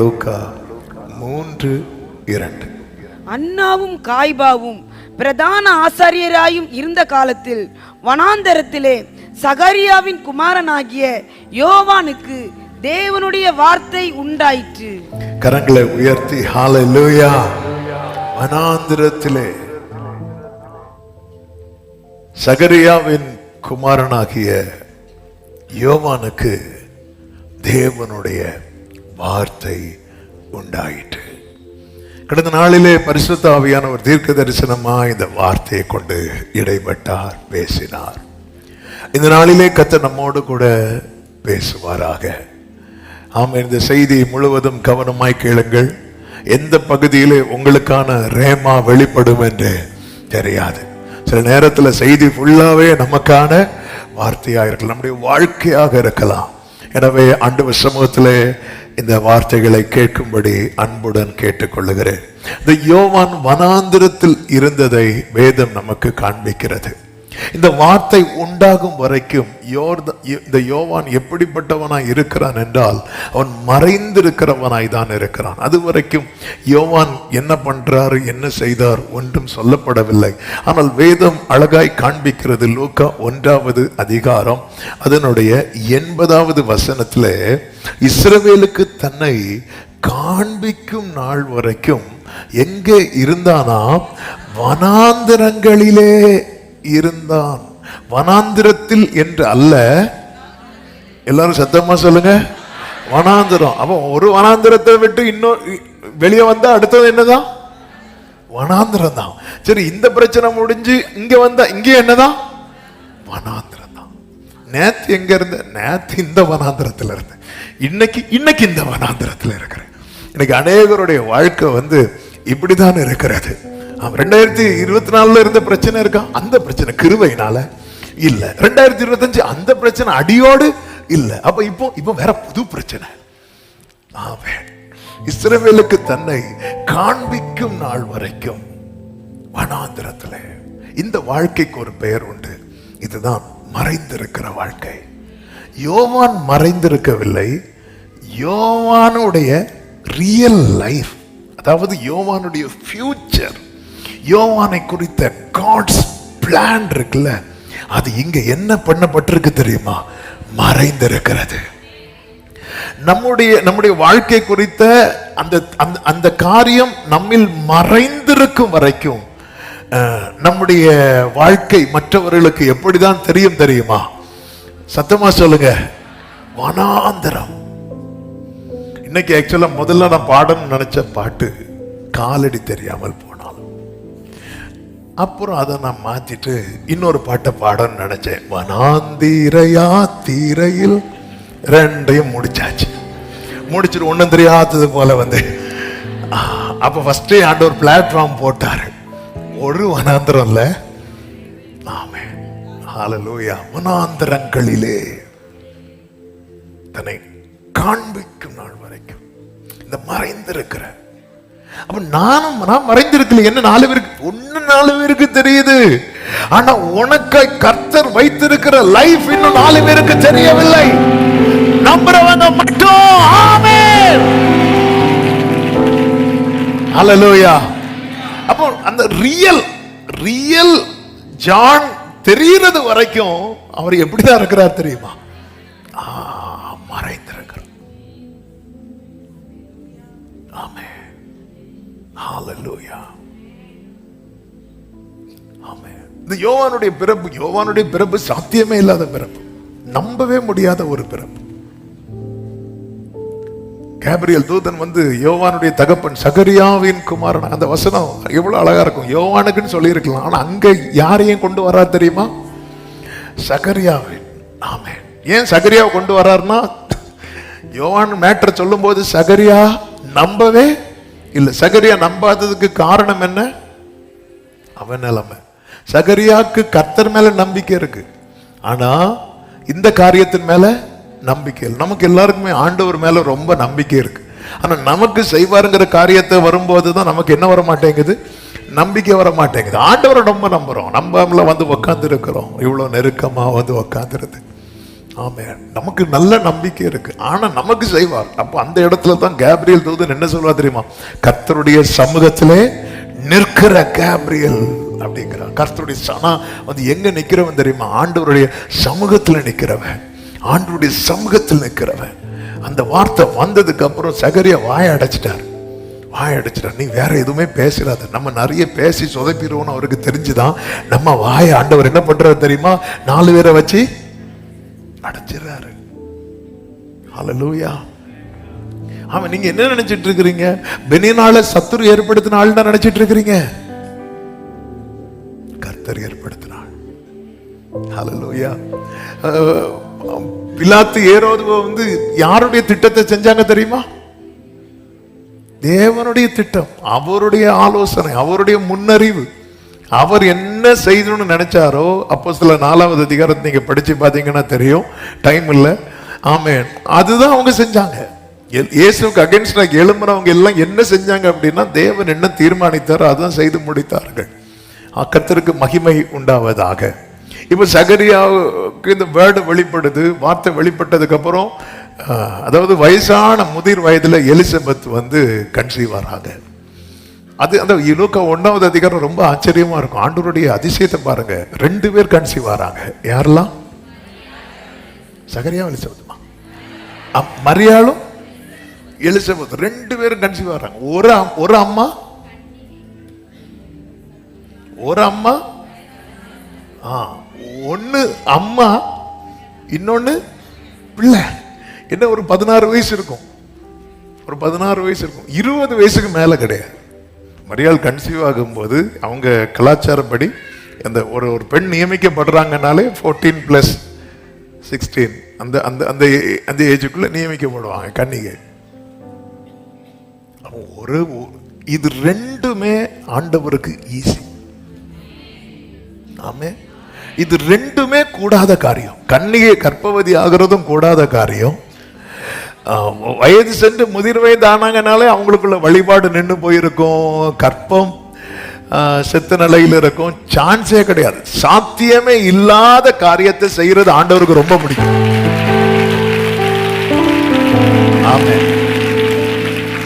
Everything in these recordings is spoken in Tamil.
லூக்கா 3:2. அன்னாவும் காய்பாவும் பிரதான ஆசாரியராயும் இருந்த காலத்தில் வனாந்தரத்திலே சகரியாவின் குமாரனாகிய யோவானுக்கு தேவனுடைய வார்த்தை உண்டாயிற்று. கரங்களை உயர்த்தி ஹalleluya. வனாந்தரத்திலே சகரியாவின் குமாரனாகிய யோவானுக்கு தேவனுடைய வார்த்தை உண்டாயிற்று. கடந்த நாளிலே பரிசுத்த ஆவியானவர் தீர்க்க தரிசனமா இந்த வார்த்தையை கொண்டு இடைப்பட்டார், பேசினார். இந்த நாளிலே கர்த்தர் நம்மோடு கூட பேசுவாராக. ஆமாம், இந்த செய்தி முழுவதும் கவனமாய் கேளுங்கள். எந்த பகுதியிலே உங்களுக்கான ரேமா வெளிப்படும் என்று தெரியாது. சில நேரத்தில் செய்தி ஃபுல்லாவே நமக்கான வார்த்தையாக இருக்கலாம், நம்முடைய வாழ்க்கையாக இருக்கலாம். எனவே ஆண்டவர் சமூகத்திலே இந்த வார்த்தைகளை கேட்கும்படி அன்புடன் கேட்டுக்கொள்ளுகிறேன். இந்த யோவான் வனாந்திரத்தில் இருந்ததை வேதம் நமக்கு காண்பிக்கிறது. இந்த வார்த்தை உண்டாகும் வரைக்கும் இந்த யோவான் எப்படிப்பட்டவனாய் இருக்கிறான் என்றால், அவன் மறைந்திருக்கிறவனாய் தான் இருக்கிறான். அது வரைக்கும் யோவான் என்ன பண்றாரு, என்ன செய்தார் ஒன்றும் சொல்லப்படவில்லை. ஆனால் வேதம் அழகாய் காண்பிக்கிறது. லூக்கா 1வது அதிகாரம் அதனுடைய 80வது வசனத்திலே, இஸ்ரவேலுக்கு தன்னை காண்பிக்கும் நாள் வரைக்கும் எங்கே இருந்தானா, வனாந்திரங்களிலே இருந்தான். வனாந்திரத்தில் என்று அல்ல, எல்லாரும் சத்தமா சொல்லுங்க, வனாந்திரம். அப்ப ஒரு வனாந்திரத்தை விட்டு இன்னொரு வெளியே வந்தா அடுத்தது என்னதான், வனாந்திரம் தான். சரி, இந்த பிரச்சனை முடிஞ்சு இங்க வந்தா இங்க என்னதான், வனாந்திரம் தான். நேத்து எங்க இருந்த, நேத்து இந்த வனாந்திரத்துல இருந்த, இன்னைக்கு இந்த வனாந்திரத்துல இருக்கிறேன். இன்னைக்கு அநேகருடைய வாழ்க்கை இப்படிதான் இருக்கிறது. 2024 இருந்த பிரச்சனை இருக்கா, அந்த பிரச்சனை கிருபையினால இல்ல. 2025 அந்த பிரச்சனை அடியோடு இல்ல. அப்ப இப்போ வேற புது பிரச்சனை. இஸ்ரவேலுக்கு தன்னை காண்பிக்கும் நாள் வரைக்கும் வனாந்திரத்திலே. இந்த வாழ்க்கைக்கு ஒரு பெயர் உண்டு, இதுதான் மறைந்திருக்கிற வாழ்க்கை. யோவான் மறைந்திருக்கவில்லை. யோவானுடைய ரியல் லைஃப், அதாவது யோவானுடைய ஃபியூச்சர், யோவானை குறித்த காட்ஸ் பிளான் இருக்குல்ல, அது இங்க என்ன பண்ணப்பட்டிருக்கு தெரியுமா, மறைந்திருக்கிறது. நம்முடைய வாழ்க்கை குறித்த அந்த காரியம் நம்மில் மறைந்திருக்கும் வரைக்கும் நம்முடைய வாழ்க்கை மற்றவர்களுக்கு எப்படிதான் தெரியும் தெரியுமா? சத்தமா சொல்லுங்க, வனாந்தரம். இன்னைக்கு ஆக்சுவலா முதல்ல நான் பாடணும்னு நினைச்ச பாட்டு காலடி தெரியாமல் போனாலும், அப்புறம் அதை நான் மாத்திட்டு இன்னொரு பாட்டை பாடணும்னு நினைச்சேன். வனாந்திரையா தீரையில், ரெண்டையும் முடிச்சுட்டு ஒன்னும் தெரியாதது போல அப்ப ஃபர்ஸ்டே ஆண்டவர் பிளாட்ஃபார்ம் போட்டாரு. ஒரு வனாந்திரம் இல்ல, ஆமென் ஹல்லேலூயா. வனாந்திரங்களிலே தன்னை காண்பிக்கும் நாள் வரைக்கும் இந்த மறைந்திருக்கிற. அப்ப நான் மறைந்திருக்கல. என்ன 4 பேருக்கு தெரியுது. ஆனா உனக்காய் கர்த்தர் வைத்திருக்கிற லைஃப் இன்னும் 4 பேருக்கு தெரியவில்லை. நம்புறவங்க மட்டும் ஆமென் ஹல்லேலூயா. அப்போ அந்த ரியல் ஜான் தெரிகிறது வரைக்கும் அவர் எப்படிதான் இருக்கிறார் தெரியுமா? மறைந்திருக்கிறார். ஆமென் ஹல்லேலூயா. ஆமென். இந்த யோவானுடைய பிறப்பு சாத்தியமே இல்லாத பிறப்பு, நம்பவே முடியாத ஒரு பிறப்பு. கேப்ரியல் தூதன் யோவானுடைய தகப்பன் சகரியாவின் குமாரன், அந்த வசனம் எவ்வளவு அழகா இருக்கும். யோவானுக்குன்னு சொல்லி இருக்கலாம், ஆனா அங்க யாரையும் கொண்டு வரா தெரியுமா? சகரியாவின். ஆமென். ஏன் சகரியாவை கொண்டு வர்றாருன்னா, யோவான் மேட்டர் சொல்லும் போது சகரியா நம்பவே இல்லை. சகரியா நம்பாததுக்கு காரணம் என்ன? அவன் நிலைமை. சகரியாவுக்கு கர்த்தர் மேல நம்பிக்கை இருக்கு, ஆனா இந்த காரியத்தின் மேல நம்பிக்கை இல்லை. நமக்கு எல்லாருக்குமே ஆண்டவர் மேல ரொம்ப நம்பிக்கை இருக்கு, ஆனா நமக்கு செய்வாருங்கிற காரியத்தை வரும்போது தான் நமக்கு என்ன வர மாட்டேங்குது, நம்பிக்கை வர மாட்டேங்குது. ஆண்டவரை ரொம்ப நம்புறோம், நம்பாமல உக்காந்து இருக்கிறோம். இவ்வளவு நெருக்கமா உக்காந்துருது. ஆமென். நமக்கு நல்ல நம்பிக்கை இருக்கு, ஆனா நமக்கு செய்வார். அப்ப அந்த இடத்துல தான் கேப்ரியல் தூதன் என்ன சொல்வா தெரியுமா? கர்த்தருடைய சமூகத்திலே நிற்கிற கேப்ரியல் அப்படிங்கிறார். கர்த்தருடைய சனா வந்து எங்க நிக்கிறவன் தெரியுமா? ஆண்டவருடைய சமூகத்துல நிக்கிறவன், ஆண்டவருடைய சமூகத்தில் நிக்கிறவன். அந்த வார்த்தை வந்ததுக்கு அப்புறம் சகரியா வாயை அடைச்சிட்டார். நீ வேற எதுவுமே பேசிடாத, நம்ம நிறைய பேசி சொதப்பிடுவோம்னு அவருக்கு தெரிஞ்சுதான் நம்ம வாயை ஆண்டவர் என்ன பண்றாரு தெரியுமா? 4 பேரை வச்சு அடைச்சிடறாரு. ஹல்லேலூயா. ஆமா, நீங்க என்ன நினைச்சிட்டு இருக்கிறீங்க? பெனினால சத்துரு ஏற்படுத்தின ஆள் தான் நினைச்சிட்டு இருக்கிறீங்க. கர்த்தர் ஏற்படுத்தினாள். ஹல்லேலூயா. பிலாத்து ஏரோது வந்து யாருடைய திட்டத்தை செஞ்சாங்க தெரியுமா? தேவனுடைய திட்டம், அவருடைய ஆலோசனை, அவருடைய முன்னறிவு. அவர் என்ன செய்யணும்னு நினைச்சாரோ, அப்போஸ்தலர் 4வது அதிகாரத்தை நீங்க படிச்சு பாத்தீங்கன்னா தெரியும், டைம் இல்ல. ஆமென். அதுதான் அவங்க செஞ்சாங்க. இயேசுவுக்கு அகைன்ஸ்டா எழும்புறவங்க எல்லாம் என்ன செஞ்சாங்க அப்படின்னா, தேவன் என்ன தீர்மானித்தாரோ அதான் செய்து முடித்தார்கள். கர்த்தருக்கு மகிமை உண்டாவதாக. இப்ப சகரியாவுக்கு இந்த வேர்டு வெளிப்படுது. வார்த்தை வெளிப்பட்டதுக்கு அப்புறம், அதாவது வயசான முதிர் வயதுல எலிசபெத் வந்து கன்சீவ் ஆறாங்க. அது அந்த லூக்கா 1வது அதிகாரம் ரொம்ப ஆச்சரியமா இருக்கும். ஆண்டவருடைய அதிசயத்தை பாருங்க. 2 பேர் கன்சீவ் ஆறாங்க. யாரெல்லாம்? சகரியா எலிசபெத், மரியாளும் எலிசபெத் 2 பேரும் கன்சீவ் ஆறாங்க. ஒரு அம்மா ஒன்னு அம்மா, இன்னொன்னு பிள்ளை. என்ன, ஒரு 16 வயசு இருக்கும், 20 வயசுக்கு மேல கிடையாது. மரியாள் கன்சீவ் ஆகும்போது அவங்க கலாச்சாரப்படி அந்த ஒரு பெண் நியமிக்கப்படுறாங்கனாலே 14 + 16 அந்த ஏஜுக்குள்ள நியமிக்கப்படுவாங்க கன்னிகை. இது 2மே ஆண்டவருக்கு ஈஸி. ஆமே, இது 2மே கூடாத காரியம். கன்னிகை கர்ப்பவதி ஆகிறதும் கூடாத காரியம். வயது சென்று முதிர் வயது ஆனாங்கனாலே அவங்களுக்குள்ள வழிபாடு நின்று போயிருக்கும், கற்பம் செத்த நிலையில் இருக்கும், சான்ஸே கிடையாது. சாத்தியமே இல்லாத காரியத்தை செய்யறது ஆண்டவருக்கு ரொம்ப பிடிக்கும். ஆமென்.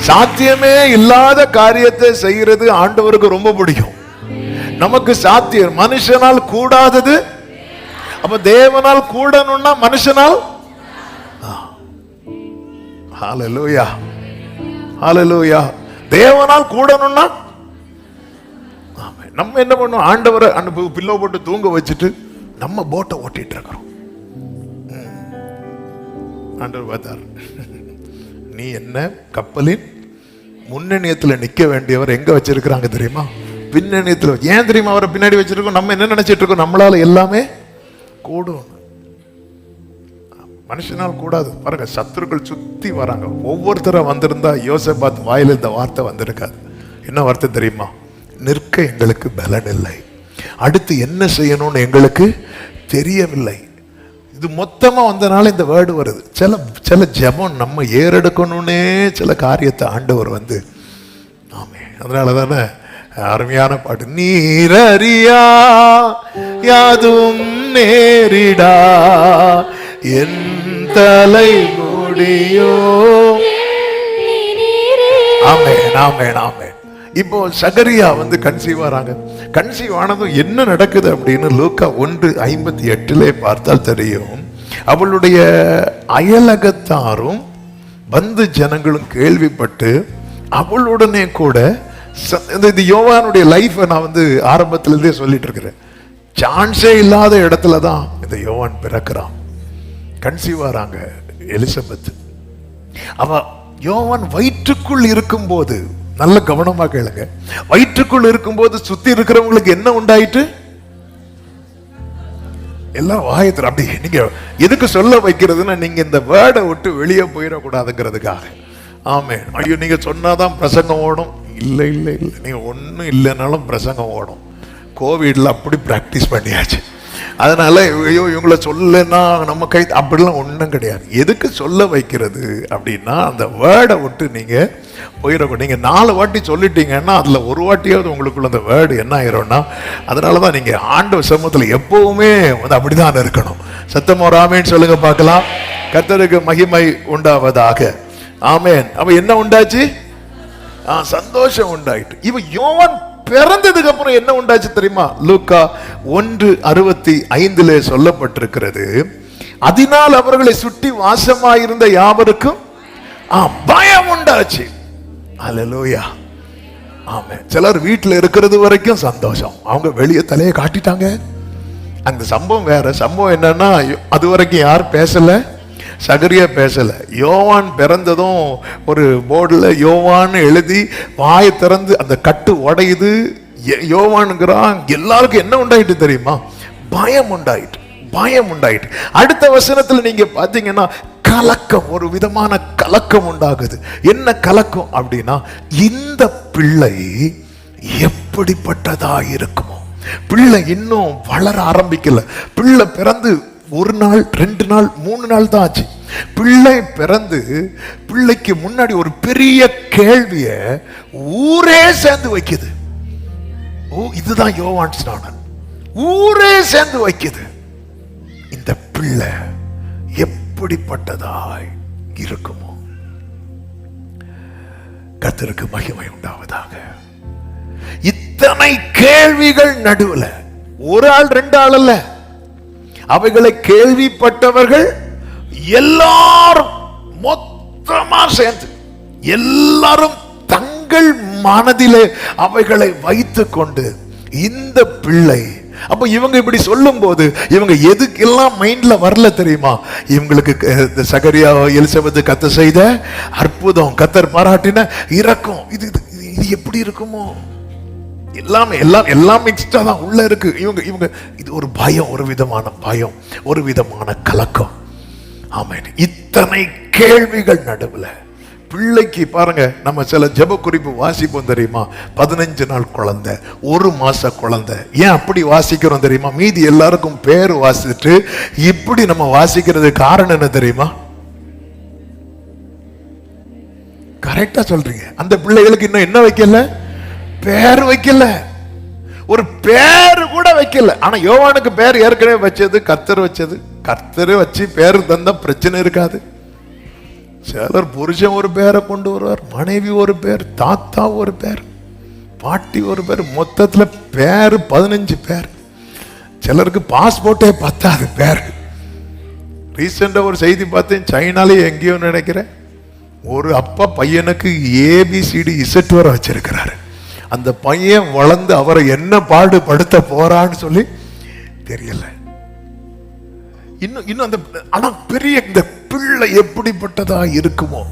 சாத்தியமே இல்லாத காரியத்தை செய்யறது ஆண்டவருக்கு ரொம்ப பிடிக்கும். நமக்கு சாத்தியம், மனுஷனால் கூடாதது. அப்ப தேவனால் கூடணும்னா மனுஷனால். ஹல்லேலூயா, ஹல்லேலூயா. தேவனால் கூடணும்னா நம்ம என்ன பண்ணுவோம்? ஆண்டவரை பில்லோ போட்டு தூங்க வச்சுட்டு நம்ம போட்டை ஓட்டிட்டு இருக்கிறோம். ஆண்டவர் பார்த்தார், நீ என்ன கப்பலின் முன்னணியத்துல நிக்க வேண்டியவர் எங்க வச்சிருக்கிறாங்க தெரியுமா? பின்னணியத்துல. ஏன் தெரியுமா அவரை பின்னாடி வச்சிருக்கோம்? நம்ம என்ன நினைச்சிட்டு இருக்கோம்? நம்மளால எல்லாமே கூடும். மனுஷனால் கூடாது. பாருங்க, சத்துருக்கள் சுத்தி வராங்க. ஒவ்வொருத்தர வந்திருந்தா யோசேபாத் வாயில இந்த வார்த்தை வந்திருக்காது. என்ன வார்த்தை தெரியுமா? நிற்க எங்களுக்கு பலன் இல்லை, அடுத்து என்ன செய்யணும்னு எங்களுக்கு தெரியவில்லை. இது மொத்தமா வந்தனால இந்த வேர்டு வருது. சில ஜெபம் நம்ம ஏறெடுக்கணும்னே சில காரியத்தை ஆண்டவர் வந்து. ஆமே, அதனாலதானே அருமையான பாட்டு, நீரறியா யாதும் நேரிடா என் தலை முடியோ. ஆமென், ஆமென், ஆமென். இப்போ சகரியா வந்து கன்சீவ் ஆறாங்க. கன்சீவ் ஆனதும் என்ன நடக்குது அப்படின்னு லூக்கா 1:58 பார்த்தால் தெரியும். அவளுடைய அயலகத்தாரும் வந்து ஜனங்களும் கேள்விப்பட்டு அவளுடனே கூட, இந்த யோவானுடைய லைஃப் நான் வந்து ஆரம்பத்திலிருந்தே சொல்லிட்டு இருக்கிறேன். சான்ஸே இல்லாத இடத்துல தான் இந்த யோவான் பிறக்கிறான். கன்சீவ் ஆறாங்க எலிசபெத். அவ யோவான் வயிற்றுக்குள் இருக்கும்போது, நல்ல கவனமா கேளுங்க, வயிற்றுக்குள் இருக்கும்போது சுத்தி இருக்கிறவங்களுக்கு என்ன உண்டாயிட்டு? எல்லாம் வாயத்துல. அப்படி நீங்க எதுக்கு சொல்ல வைக்கிறதுன்னா, நீங்க இந்த வேர்டை விட்டு வெளியே போயிடக்கூடாதுங்கிறதுக்காக. ஆமே, ஐயோ நீங்க சொன்னாதான் பிரசங்கம் ஓடும். இல்லை இல்லை இல்லை, நீங்க ஒன்றும் இல்லைனாலும் பிரசங்கம் ஓடும். கோவிட்ல அப்படி பிராக்டிஸ் பண்ணியாச்சு. அதனால ஐயோ இவங்கள சொல்லனா நம்ம கை அப்படிலாம் ஒன்றும் கிடையாது. எதுக்கு சொல்ல வைக்கிறது அப்படின்னா அந்த வேர்டை விட்டு நீங்க போயிடக்கூடாது. நீங்க 4 வாட்டி சொல்லிட்டீங்கன்னா அதுல ஒரு வாட்டியாவது உங்களுக்குள்ள அந்த வேர்டு என்ன ஆயிரும்னா, அதனாலதான் நீங்க ஆண்டவர் சமூகத்துல எப்பவுமே வந்து அப்படிதான் இருக்கணும். சத்தமா ஒரு ஆமேன் சொல்லுங்க பார்க்கலாம். கர்த்தருக்கு மகிமை உண்டாவதாக. ஆமேன். அப்ப என்ன உண்டாச்சு? சந்தோஷம் உண்டாயிட்டு. இவ யோவான் பிறந்ததுக்கு அப்புறம் என்ன உண்டாச்சு தெரியுமா? லூக்கா 1:65 சொல்லப்பட்டிருக்கிறது, அதனால் அவர்களை சுற்றி வாசமாயிருந்த யாவருக்கும் பயம் உண்டாச்சு. அல்லேலூயா. ஆமென். சிலர் வீட்டில் இருக்கிறது வரைக்கும் சந்தோஷம், அவங்க வெளியே தலையை காட்டிட்டாங்க. அந்த சம்பவம் வேற. சம்பவம் என்னன்னா, அது வரைக்கும் யார் பேசல? சகரியா பேசல. யோவான் பிறந்ததும் ஒரு போர்டில் யோவான் எழுதி வாயை திறந்து அந்த கட்டு உடையுது. யோவானுங்கிறான். எல்லாருக்கும் என்ன உண்டாயிட்டு தெரியுமா? பயம் உண்டாயிட்டு. பயம் உண்டாயிட்டு. அடுத்த வசனத்துல நீங்க பாத்தீங்கன்னா கலக்கம், ஒரு விதமான கலக்கம் உண்டாகுது. என்ன கலக்கம் அப்படின்னா, இந்த பிள்ளை எப்படிப்பட்டதா இருக்குமோ. பிள்ளை இன்னும் வளர ஆரம்பிக்கல. பிள்ளை பிறந்து 1 நாள் 2 நாள் 3 நாள் தான் ஆச்சு. பிள்ளை பிறந்து பிள்ளைக்கு முன்னாடி ஒரு பெரிய கேள்விய ஊரே சேர்ந்து வைக்குது. இதுதான் யோவான் ஸ்நானன். ஊரே சேர்ந்து வைக்குது, இந்த பிள்ளை எப்படிப்பட்டதாய் இருக்குமோ. கர்த்தருக்கு மகிமை உண்டாவதாக. இத்தனை கேள்விகள் நடுவுல ஒரு ஆள் 2 ஆள் அல்ல, அவைகளை கேள்விப்பட்டவர்கள் எல்லாரும் மொத்தமா சேர்ந்து எல்லாரும் தங்கள் மனதிலே அவைகளை வைத்துக் கொண்டு இந்த பிள்ளை. அப்ப இவங்க இப்படி சொல்லும் போது இவங்க எதுக்கெல்லாம் மைண்ட்ல வரல தெரியுமா? இவங்களுக்கு சகரியா எலிசபெத் கத்த செய்த அற்புதம், கத்தர் பாராட்டின இரக்கம், இது எப்படி இருக்குமோ. எல்லாம் மிக்ஸ்டா தான் உள்ள இருக்கு. இவங்க இது ஒரு பயம், ஒரு விதமான பயம், ஒரு விதமான கலக்கம். ஆமென். இத்தனை கேள்விகள் நடுவுல பிள்ளைக்கு பாருங்க, நம்ம சில ஜெப குறிப்பு வாசிப்போம் தெரியுமா? 15 நாள் குழந்தை, 1 மாச குழந்தை. ஏன் அப்படி வாசிக்கிறோம் தெரியுமா? மீதி எல்லாருக்கும் பேர் வாசிட்டு இப்படி நம்ம வாசிக்கிறது காரணம் என்ன தெரியுமா? கரெக்டா சொல்றீங்க. அந்த பிள்ளைகளுக்கு இன்னும் என்ன வைக்கல? பேர் வைக்கல. ஒரு பேரு கூட வைக்கல. ஆனா யோவானுக்கு பேர் ஏற்கனவே வச்சது கர்த்தர் வச்சது. கர்த்தர் வச்சு பேரு தந்தா பிரச்சனை இருக்காது. சிலர் புருஷன் ஒரு பேரை கொண்டு வருவார், மனைவி ஒரு பேர், தாத்தா ஒரு பேர், பாட்டி ஒரு பேர், மொத்தத்துல பேரு 15 பேர். சிலருக்கு பாஸ்போர்ட்டே பத்தாது பேர். ரீசெண்டா ஒரு செய்தி பார்த்தேன், சைனாலே எங்கேயோ நினைக்கிறேன், ஒரு அப்பா பையனுக்கு ABCD Z வர வச்சிருக்கிறாரு. அந்த பையன் வளர்ந்து அவரை என்ன பாடுபடுத்த போறான்னு சொல்லி தெரியல. இன்னும் அந்த ஆனா பெரிய இந்த பிள்ளை எப்படிப்பட்டதா இருக்குமோ.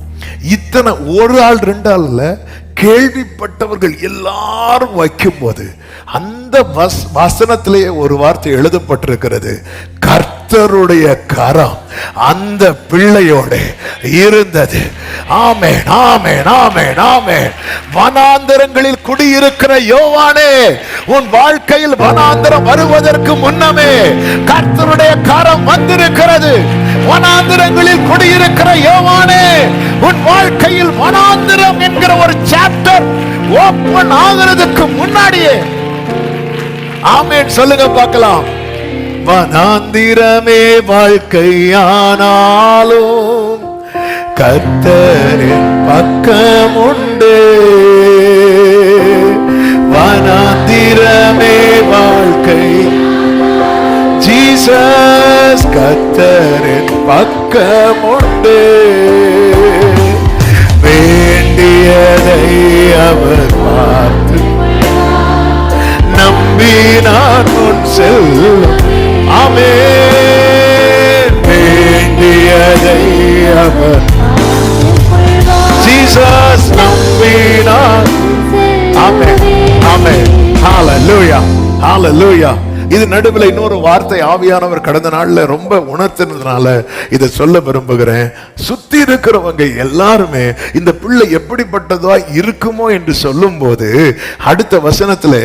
இத்தனை ஒரு ஆள் 2 ஆள்ல கேள்விப்பட்டவர்கள் எல்லாரும் வைக்கும் போது அந்த வசனத்திலேயே ஒரு வார்த்தை எழுதப்பட்டிருக்கிறது, கர்த்தருடைய கரம் அந்த பிள்ளையோட இருந்தது. ஆமென், ஆமென், ஆமென், ஆமென். வனாந்தரங்களில் குடியிருக்கிற யோவானே, உன் வாழ்க்கையில் வனாந்தரம் வருவதற்கு முன்னமே கர்த்தருடைய கரம் வந்திருக்கிறது. வனாந்தரங்களில் குடியிருக்கிற யோவானே, உன் வாழ்க்கையில் வனாந்தரம் என்கிற ஒரு சாப்டர் ஓபன் ஆகிறதுக்கு முன்னாடியே. ஆமென் சொல்லுங்க பார்க்கலாம். வனாந்திரமே வாழ்க்கையானாலும் கர்த்தரின் பக்கம் உண்டு. வனாந்திரமே வாழ்க்கை, ஜீசஸ் கர்த்தரின் பக்கம் உண்டு. வேண்டியதை அவர் பார்த்து நம்பினார் முன் செல்லும். ஆமென். வேண்டியதை அவர் ஜீசஸ் நம்பினார். ஆமென், ஆமென். ஹalleluya, ஹalleluya. இது நடுவில் இன்னொரு வார்த்தை ஆவியானவர் கடந்த நாள்ல ரொம்ப உணர்த்தினதுனால இதை சொல்ல விரும்புகிறேன். சுத்தி இருக்கிறவங்க எல்லாருமே இந்த பிள்ளை எப்படிப்பட்டதா இருக்குமோ என்று சொல்லும் போது அடுத்த வசனத்துல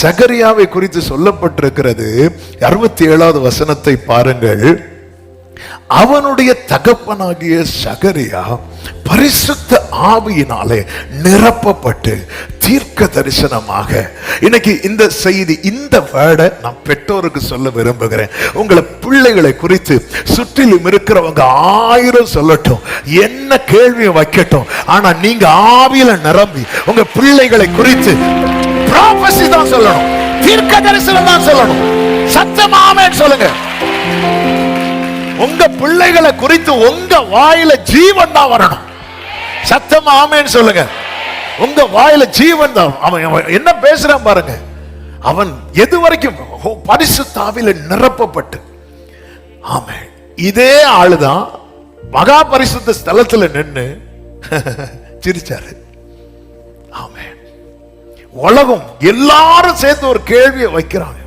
சகரியாவை குறித்து சொல்லப்பட்டிருக்கிறது. 67வது வசனத்தை பாருங்கள். அவனுடைய தகப்பனாகிய சகரியா பரிசுத்த ஆவியினாலே நிரப்பப்பட்டு தீர்க்க தரிசனமாக, இன்னைக்கு இந்த செய்தி, இந்த வேர்டை நான் பெற்றோருக்கு சொல்ல விரும்புகிறேன். உங்களை பிள்ளைகளை குறித்து சுற்றிலும் இருக்கிறவங்க 1000 சொல்லட்டும், என்ன கேள்வியை வைக்கட்டும், ஆனா நீங்க ஆவியில நிரம்பி உங்க பிள்ளைகளை குறித்து ப்ராபசி தான் சொல்லணும், தீர்க்க தரிசனம் தான் சொல்லணும். சத்தமாமே சொல்லுங்க. உங்க பிள்ளைகளை குறித்து உங்க வாயில ஜீவன் தான் வரணும். சத்தமா ஆமென் சொல்லுங்க. உங்க வாயில ஜீவன் தான். அவன் என்ன பேசுறான் பாருங்க. அவன் எது வரைக்கும் பரிசுத்த ஆவியில நிரப்பப்பட்டு, ஆமென். இதே ஆளுதான் மகா பரிசுத்த ஸ்தலத்துல நின்னு சிரிச்சாரு. ஆமென். உலகம் எல்லாரும் சேர்ந்து ஒரு கேள்வியை வைக்கிறாங்க.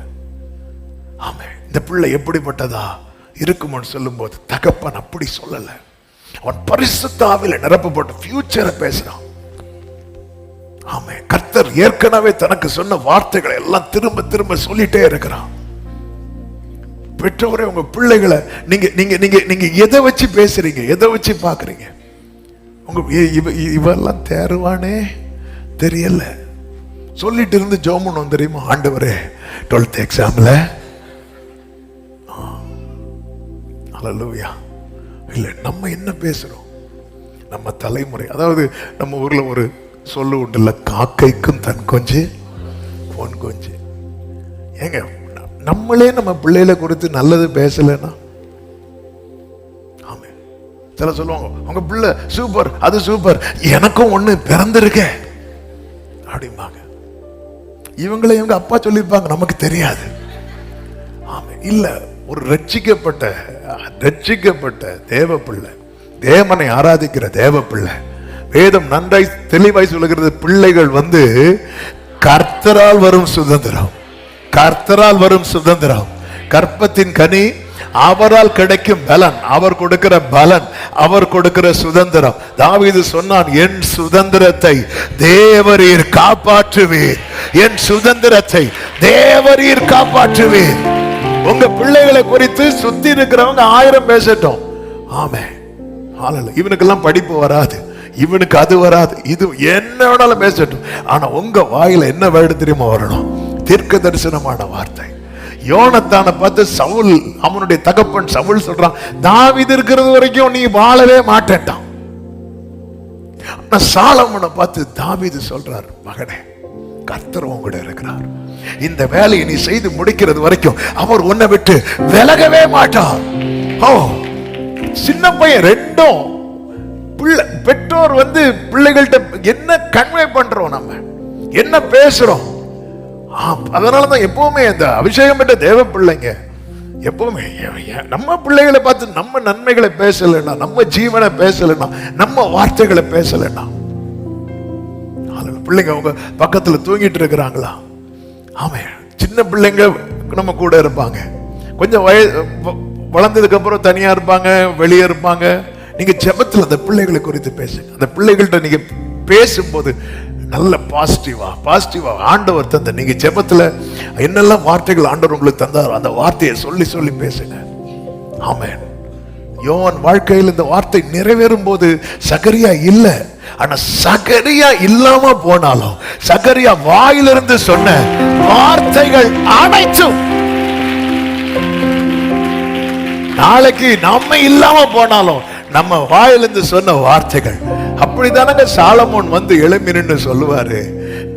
ஆமென். இந்த பிள்ளை எப்படிப்பட்டதா இருக்கும்னு சொல்லும் போது தகப்பன் அப்படி சொல்லல. அவன் பரிசுத்த ஆவியில நிரப்பப்பட்ட ஃபியூச்சரை பேசுறான். ஆமென். கர்த்தர் ஏற்கனவே தனக்கு சொன்ன வார்த்தைகளை எல்லாம் திரும்ப திரும்ப சொல்லிட்டே இருக்கிறான். பெற்றோரே, உங்க பிள்ளைகளை நீங்க நீங்க நீங்க நீங்க எதை வச்சு பேசுறீங்க, எதை வச்சு பாக்குறீங்க? உங்க இவெல்லாம் தேர்வானே தெரியல சொல்லிட்டு இருந்து ஜோமன் தெரியுமா? ஆண்டவரே 12th எக்ஸாம்ல அல்லேலூயா. இல்ல, நம்ம என்ன பேசுறோம்? நம்ம தலைமுறை, அதாவது நம்ம ஊர்ல ஒரு சொல்லு உண்டுல்ல, காக்கைக்கும் தன் கொஞ்சு பொன் கொஞ்சு. ஏங்க, நம்மளே நம்ம பிள்ளைகளை குறித்து நல்லது பேசலன்னா, ஆமே, சில சொல்லுவாங்க உங்க பிள்ளை சூப்பர், அது சூப்பர், எனக்கும் ஒண்ணு பிறந்திருக்க அப்படிம்பாங்க. இவங்களை இவங்க அப்பா சொல்லியிருப்பாங்க, நமக்கு தெரியாது. ஆமே, இல்ல, ஒரு ரட்சிக்கப்பட்ட தேவ பிள்ளை, தேவனை ஆராதிக்கிற தேவ பிள்ளை, வேதம் நன்றாய் தெளிவாய் சொல்லுகிறது, பிள்ளைகள் கர்த்தரால் வரும் சுதந்திரம், கர்த்தரால் வரும் சுதந்திரம், கற்பத்தின் கனி அவரால் கிடைக்கும் பலன், அவர் கொடுக்கிற பலன், அவர் கொடுக்கிற சுதந்திரம். தாவீது சொன்னான், என் சுதந்திரத்தை தேவரீர் காப்பாற்றுவீர், என் சுதந்திரத்தை தேவரீர் காப்பாற்றுவீர். உங்க பிள்ளைகளை குறித்து சுத்தி இருக்கிறவங்க 1000 பேசட்டும். ஆமே, இவனுக்கெல்லாம் படிப்பு வராது, இவனுக்கு அது வராது, இது என்ன வேணாலும் பேசட்டும், ஆனா உங்க வாயில என்ன வேர்டு தெரியுமா வரணும்? தீர்க்க தரிசனமான வார்த்தை. யோனத்தானை பார்த்து சவுல், அவனுடைய தகப்பன் சவுல் சொல்றான், தாவீது இருக்கிறது வரைக்கும் நீ வாழவே மாட்டேன்டான். சாலமோனை பார்த்து தாவீது சொல்றார், மகனே, கர்த்தர் உன் கூட இருக்கிறார், இந்த வேலையை நீ செய்து முடிக்கிறது வரைக்கும் அவர் உன்னை விட்டு விலகவே மாட்டார். ஓ, சின்ன பையன் ரெண்டும் பெற்றோர் பிள்ளைகள்கிட்ட என்ன கன்வே பண்றோம், நம்ம என்ன பேசுறோம். அதனாலதான் எப்பவுமே இந்த அபிஷேகம் பெற்ற தேவ பிள்ளைங்க எப்பவுமே நம்ம பிள்ளைகளை பார்த்து நம்ம நன்மைகளை பேசலைன்னா, நம்ம ஜீவனை பேசலைன்னா, நம்ம வார்த்தைகளை பேசலைன்னா, பிள்ளைங்க அவங்க பக்கத்துல தூங்கிட்டு இருக்கிறாங்களா? ஆமே, சின்ன பிள்ளைங்க நம்ம கூட இருப்பாங்க, கொஞ்சம் வளர்ந்ததுக்கு அப்புறம் தனியா இருப்பாங்க, வெளியே இருப்பாங்க. நீங்க ஜெபத்துல அந்த பிள்ளைகளை குறித்து பேசுங்க. அந்த பிள்ளைகள்கிட்ட நீங்க பேசும்போது நல்ல பாசிட்டிவா ஆண்டவர் தந்த, நீங்க ஜெபத்துல என்னெல்லாம் வார்த்தைகள் ஆண்டவர் உங்களுக்கு தந்தார், அந்த வார்த்தையை சொல்லி சொல்லி பேசுங்க. ஆமென். யோவான் வாழ்க்கையில் இந்த வார்த்தை நிறைவேறும் போது சகரியா இல்ல, ஆனா சகரியா இல்லாம போனாலும் சகரியா வாயிலிருந்து சொன்ன வார்த்தைகள் அனைத்தும் நாளைக்கு நம்ம இல்லாம போனாலும் நம்ம வாயிலிருந்து சொன்ன வார்த்தைகள் அப்படிதானங்க. சாலமோன் எழும்பி நின்று சொல்லுவாரு,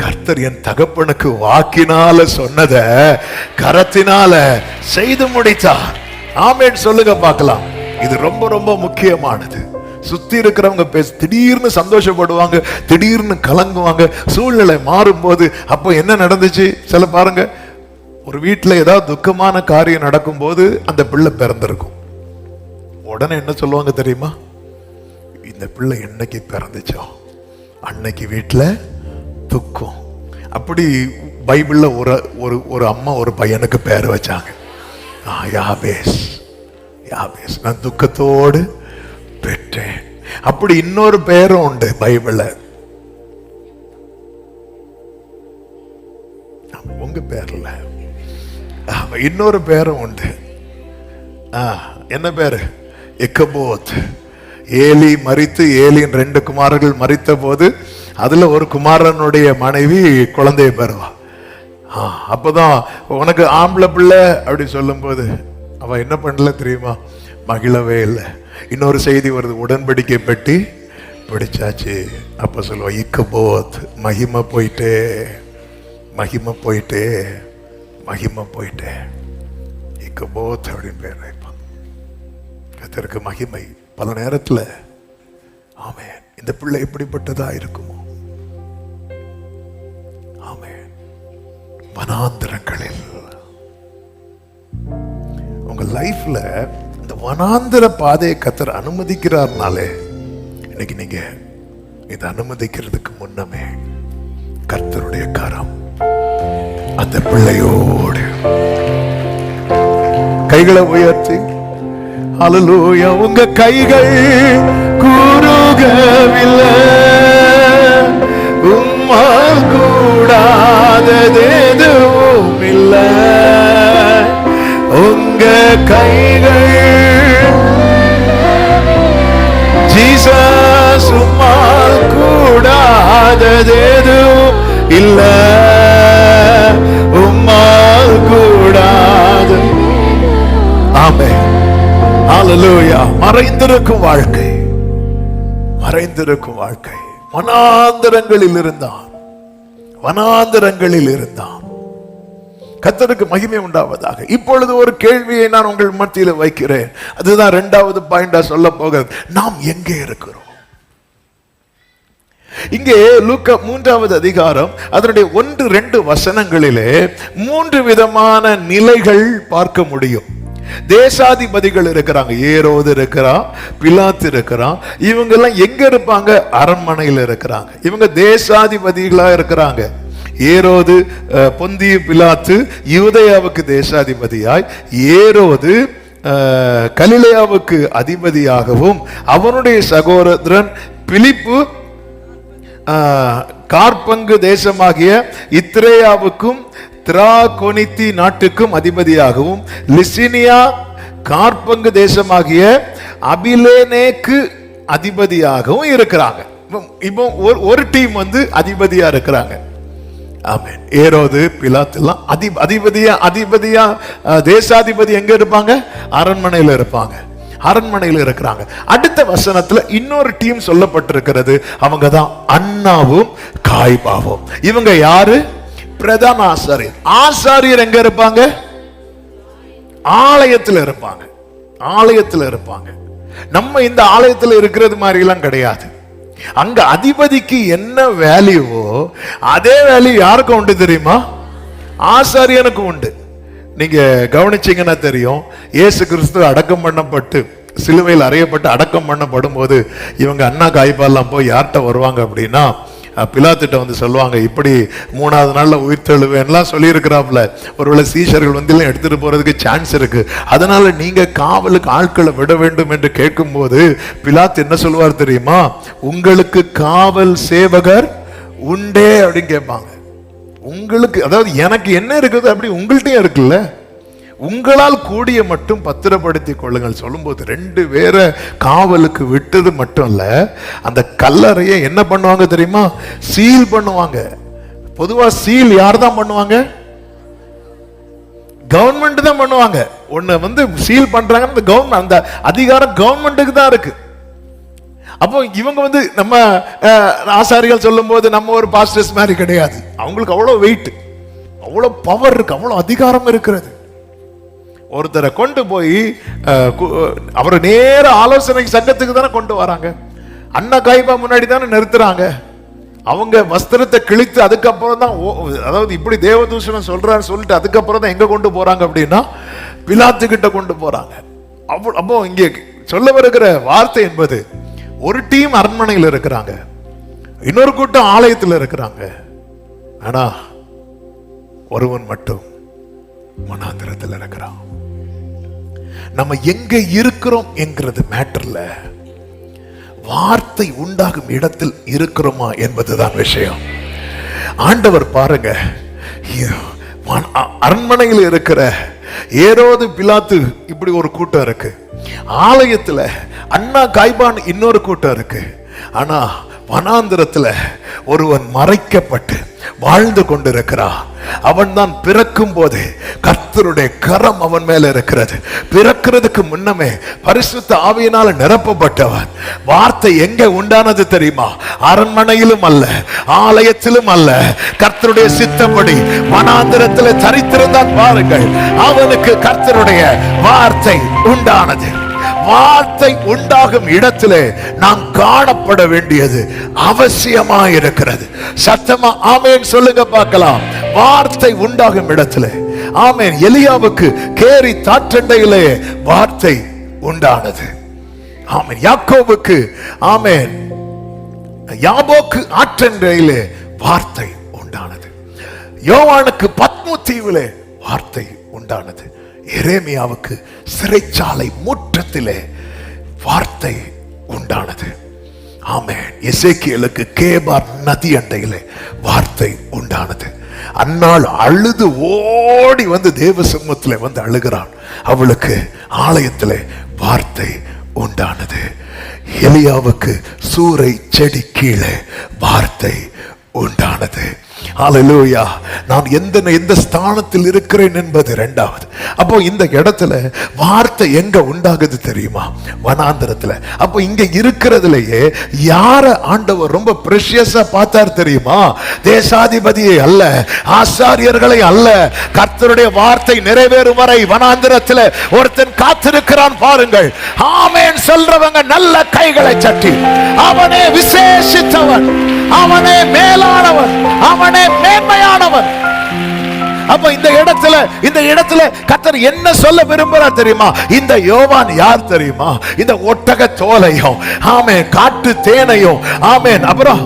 கர்த்தர் என் தகப்பனுக்கு வாக்கினால சொன்னத கரத்தினால செய்து முடித்தார். ஆமென் சொல்லுங்க பார்க்கலாம். இது ரொம்ப ரொம்ப முக்கியமானது. சுத்தி இருக்கிறவங்க திடீர்னு சந்தோஷப்படுவாங்க, திடீர்னு கலங்குவாங்க, சூழ்நிலை மாறும் போது. அப்போ என்ன நடந்துச்சு? சில பாருங்க, ஒரு வீட்டுல ஏதாவது துக்கமான காரியம் நடக்கும் போது அந்த பிள்ளை பிறந்திருக்கும், உடனே என்ன சொல்லுவாங்க தெரியுமா? இந்த பிள்ளை என்னைக்கு பிறந்துச்சோ அன்னைக்கு வீட்டுல துக்கம். அப்படி பைபிள்ல ஒரு அம்மா ஒரு பையனுக்கு பேர் வச்சாங்க, யாபேஸ். யாபேஸ், நான் துக்கத்தோடு பெற்றேன். அப்படி இன்னொரு பேரும் உண்டு பைபிள்ல. உங்க பேர்ல இன்னொரு பேரும் உண்டு. என்ன பேரு? இக்கபோத். ஏலி மரித்து, ஏலியின் 2 குமாரர்கள் மரித்த போது அதுல ஒரு குமாரனுடைய மனைவி குழந்தைய பெறுவா. அப்பதான் உனக்கு ஆம்பளை பிள்ளை அப்படி சொல்லும் போது அவ என்ன பண்ணல தெரியுமா? மகிழவே இல்லை. இன்னொரு செய்தி வருது, உடன்படிக்கை பெட்டி பிடிச்சாச்சு. அப்ப சொல்லுவா, இக்கபோத், மகிமை போயிட்டே, மகிமை போயிட்டே, மகிமை போயிட்டே, இக்கபோத் அப்படின்னு பேர் வைப்பான். கர்த்தருக்கு மகிமை. பல நேரத்தில் ஆமென், இந்த பிள்ளை எப்படிப்பட்டதா இருக்குமோ. ஆமென். வனாந்திரங்களில் உங்க லைஃப்ல இந்த வனாந்திர பாதையை கர்த்தர் அனுமதிக்கிறார்னாலே, இன்னைக்கு நீங்க இதை அனுமதிக்கிறதுக்கு முன்னமே கர்த்தருடைய கரம் அந்த பிள்ளையோடு. கைகளை உயர்த்தி ஹல்லேலூயா. உங்க கைகள் கூறுகவில்லை, உம்மால் கூடாதது எதுவும் இல்லை. உங்க கைகள் ஜீசஸ், உம்மால் கூடாதது எதுவும் இல்லை, உம்மால் கூடாது. ஆமென். ஹல்லேலூயா. மறைந்திருக்கும் வாழ்க்கை, மறைந்திருக்கும் வாழ்க்கை. வனாந்தரங்களில் இருந்தான், வனாந்தரங்களில் இருந்தான். கர்த்தருக்கு மகிமை உண்டாவதாக. இப்பொழுது ஒரு கேள்வியை நான் உங்கள் மத்தியில் வைக்கிறேன். அதுதான் 2வது பாயிண்டா சொல்ல போகிறது. நாம் எங்கே இருக்கிறோம்? இங்கே லூக்கா 3வது அதிகாரம் அதனுடைய 1-2 வசனங்களிலே 3 விதமான நிலைகள் பார்க்க முடியும். தேசாதிபதிகள் இருக்கிறாங்க, ஏரோது இருக்கிறான், பிலாத்து இருக்கிறான். இவங்க எல்லாம் எங்க இருப்பாங்க? அரண்மனையில் இருக்கிறாங்க. இவங்க தேசாதிபதிகளா இருக்கிறாங்க. ஏரோது, பொந்திய பிலாத்து யூதேயாவுக்கு தேசாதிபதியாய், ஏரோது கலிலேயாவுக்கு அதிபதியாகவும், அவனுடைய சகோதரன் பிலிப்பு கார்பங்கு தேசமாகிய இத்ரேயாவுக்கும் திராகோனித்தி நாட்டுக்கும் அதிபதியாகவும், லிசினியா கார்பங்கு தேசமாகிய அபிலேனேக்கு அதிபதியாகவும் இருக்கிறாங்க. இப்போ ஒரு டீம் அதிபதியா இருக்கிறாங்க. ஆமென். ஏரோது, பிலாத்து எல்லாம் அதிபதியா தேசாதிபதி எங்க இருப்பாங்க? அரண்மனையில் இருப்பாங்க. அரண்மனையில் இருக்கிறாங்க. அடுத்த வசனத்துல இன்னொரு டீம் சொல்லப்பட்டிருக்கிறது. அவங்க தான் அன்னாவும் காய்பாவும். இவங்க யாரு? பிரதான ஆசாரியர். ஆசாரியர் எங்க இருப்பாங்க? ஆலயத்தில் இருப்பாங்க. ஆலயத்தில் இருப்பாங்க. நம்ம இந்த ஆலயத்தில் இருக்கிறது மாதிரி எல்லாம் கிடையாது. அங்க அதிபதிக்கு என்ன வேல்யூவோ அதே வேல்யூ யாருக்கும் உண்டு தெரியுமா? ஆசாரியனுக்கு உண்டு. நீங்க கவனிச்சீங்கன்னா தெரியும், இயேசு கிறிஸ்து அடக்கம் பண்ணப்பட்டு சிலுவையில் அறையப்பட்டு அடக்கம் பண்ணப்படும் போது இவங்க அண்ணா காய்பாலாம் போய் யார்கிட்ட வருவாங்க அப்படின்னா, பிலாத்திட்ட சொல்லுவாங்க, இப்படி 3வது நாள்ல உயிர் தெழுவேன்லாம் சொல்லியிருக்கிறாப்புல. ஒருவேளை சீஷர்கள் எல்லாம் எடுத்துட்டு போறதுக்கு சான்ஸ் இருக்கு, அதனால நீங்க காவலுக்கு ஆட்களை விட வேண்டும் என்று கேட்கும் போது பிலாத்து என்ன சொல்லுவார் தெரியுமா? உங்களுக்கு காவல் சேவகர் உண்டே அப்படின்னு கேட்பாங்க. உங்களுக்கு, அதாவது எனக்கு என்ன இருக்குது அப்படி உங்கள்கிட்டயும் இருக்குல்ல, உங்களால் கூடிய மட்டும் பத்திரப்படுத்திக் கொள்ளுங்கள் சொல்லும்போது 2 பேரை காவலுக்கு விட்டது மட்டும் இல்ல, அந்த கல்லறையை என்ன பண்ணுவாங்க தெரியுமா? சீல் பண்ணுவாங்க. பொதுவா சீல் யார் தான் பண்ணுவாங்க? கவர்மெண்ட் தான் பண்ணுவாங்க. ஒண்ணு சீல் பண்றாங்க, அந்த கவர்மெண்ட், அந்த அதிகாரம் கவர்மெண்ட்டுக்கு தான் இருக்கு. அப்போ இவங்க நம்ம ஆசாரிகள் சொல்லும் போது நம்ம ஒரு பாஸ்டர்ஸ் மாதிரி கிடையாது. அவங்களுக்கு அவ்வளவு வெயிட், அவ்வளவு பவர் இருக்கு, அவ்வளவு அதிகாரம் இருக்கிறது. ஒருத்தரை கொண்டு போய் அவரை நேர ஆலோசனை சங்கத்துக்கு தானே கொண்டு வராங்க. அண்ணா காய்பா முன்னாடி தானே நிறுத்துறாங்க. அவங்க வஸ்திரத்தை கிழித்து அதுக்கப்புறம் தான், அதாவது இப்படி தேவதூஷணம் சொல்றான்னு சொல்லிட்டு அதுக்கப்புறம் தான் எங்க கொண்டு போறாங்க அப்படின்னா பிலாத்து கிட்ட கொண்டு போறாங்க. அப்போ இங்கே சொல்ல வருகிற வார்த்தை என்பது, ஒரு டீம் அரண்மனையில் இருக்கிறாங்க, இன்னொரு கூட்டம் ஆலயத்தில் இருக்கிறாங்க. ஆனா ஒருவன் மட்டும் வனாந்திரத்தில் இருக்கிறான். நம்ம எங்க இருக்கிறோம் என்கிறது மேட்டர்ல, வார்த்தை உண்டாகும் இடத்தில் இருக்கிறோமா என்பதுதான் விஷயம். ஆண்டவர் பாருங்க, அரண்மனையில் இருக்கிற ஏரோது பிலாத்து இப்படி ஒரு கூட்டம் இருக்கு, ஆலயத்துல அண்ணா காய்பான் இன்னொரு கூட்டம் இருக்கு. ஆனா வனாந்திரத்துல ஒருவன் மறைக்கப்பட்டு வாழ்ந்து கொண்டிருக்கிறான். அவன் தான் பிறக்கும் போது கர்த்தருடைய கரம் அவன் மேல இருக்கிறது. பிறக்கிறதுக்கு முன்னமே பரிசுத்த ஆவியினால நிரப்பப்பட்டவன். வார்த்தை எங்க உண்டானது தெரியுமா? அரண்மனையிலும் அல்ல, ஆலயத்திலும் அல்ல, கர்த்தருடைய சித்தப்படி வனாந்திரத்தில் தரித்திருந்தான். பாருங்கள், அவனுக்கு கர்த்தருடைய வார்த்தை உண்டானது. வார்த்தை உண்டாகும் இடத்திலே நாம் காணப்பட வேண்டியது அவசியமாயிருக்கிறது. சத்தமா ஆமென் சொல்லுங்க பார்க்கலாம். வார்த்தை உண்டாகும் இடத்திலே, ஆமென். எலியாவுக்கு கேரி தாற்றண்டையிலே வார்த்தை உண்டானது. ஆமென். யாக்கோபுக்கு, ஆமென், யாபோக்கு ஆற்றண்டையிலே வார்த்தை உண்டானது. யோவானுக்கு பத்மு தீவிலே வார்த்தை உண்டானது. எரேமியாவுக்கு சிறைச்சாலை முற்றத்திலே வார்த்தை உண்டானது. ஆமென். எசேக்கியேலுக்கு கேபார் நதி அண்டையிலே வார்த்தை உண்டானது. அன்னாள் அழுது ஓடி வந்து தேவ சமூகத்திலே வந்து அழுகிறான். அவளுக்கு ஆலயத்திலே வார்த்தை உண்டானது. எலியாவுக்கு சூரை செடி கீழே வார்த்தை உண்டானது. ஹல்லேலூயா. நான் எந்த ஸ்தானத்தில் இருக்கிறேன் என்பது இரண்டாவது. அப்போ இந்த இடத்துல வார்த்தை எங்க உண்டாகுது தெரியுமா? வனாந்திரத்துல. அப்போ இங்க இருக்கிறதுலயே யார ஆண்டவர் ரொம்ப பிரஷியஸா பார்த்தார் தெரியுமா? தேசாதிபதியை அல்ல, ஆசாரியர்களை அல்ல, கர்த்தருடைய வார்த்தை நிறைவேறும் வரை வனாந்திரத்துல ஒருத்தன் காத்திருக்கிறான். பாருங்கள், ஆமென் சொல்றவங்க நல்ல கைகளை தட்டி, அவனே விசேஷித்தவன், அவனே மேலானவன், அவனே மேன்மையானவன். அப்ப இந்த இடத்துல கர்த்தர் என்ன சொல்ல விரும்புறார் தெரியுமா? இந்த யோவான் யார் தெரியுமா? இந்த ஒட்டக தோலையும், ஆமென், காட்டு தேனையும், ஆமென், அப்புறம்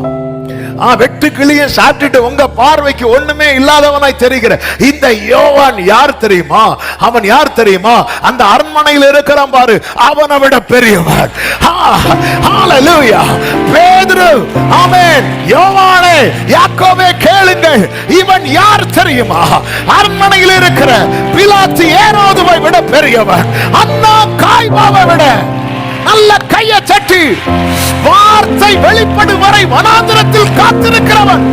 வெட்டு கிளியை சாப்பிட்டுட்டு உங்க பார்வைக்கு ஒண்ணுமே இல்லாதவனாய் தெரிகிற இந்த யோவான் யார் தெரியுமா? அவன் யார் தெரியுமா? அந்த அரண்மனையில் இருக்கிறான் பாரு, அவனை விட பெரியவன். ஹல்லேலூயா. பேதுரு, ஆமென், யோவானே, யாக்கோபே கேளுங்கள், இவன் யார் தெரியுமா? அரண்மனையில் இருக்கிற பிலாத்து ஏரோதுவை விட பெரியவன், அண்ணா காய்பாவை விட. நல்ல கையை தட்டி, வார்த்தை வெளிப்படும் வரை வனாந்திரத்தில் காத்திருக்கிறவன்.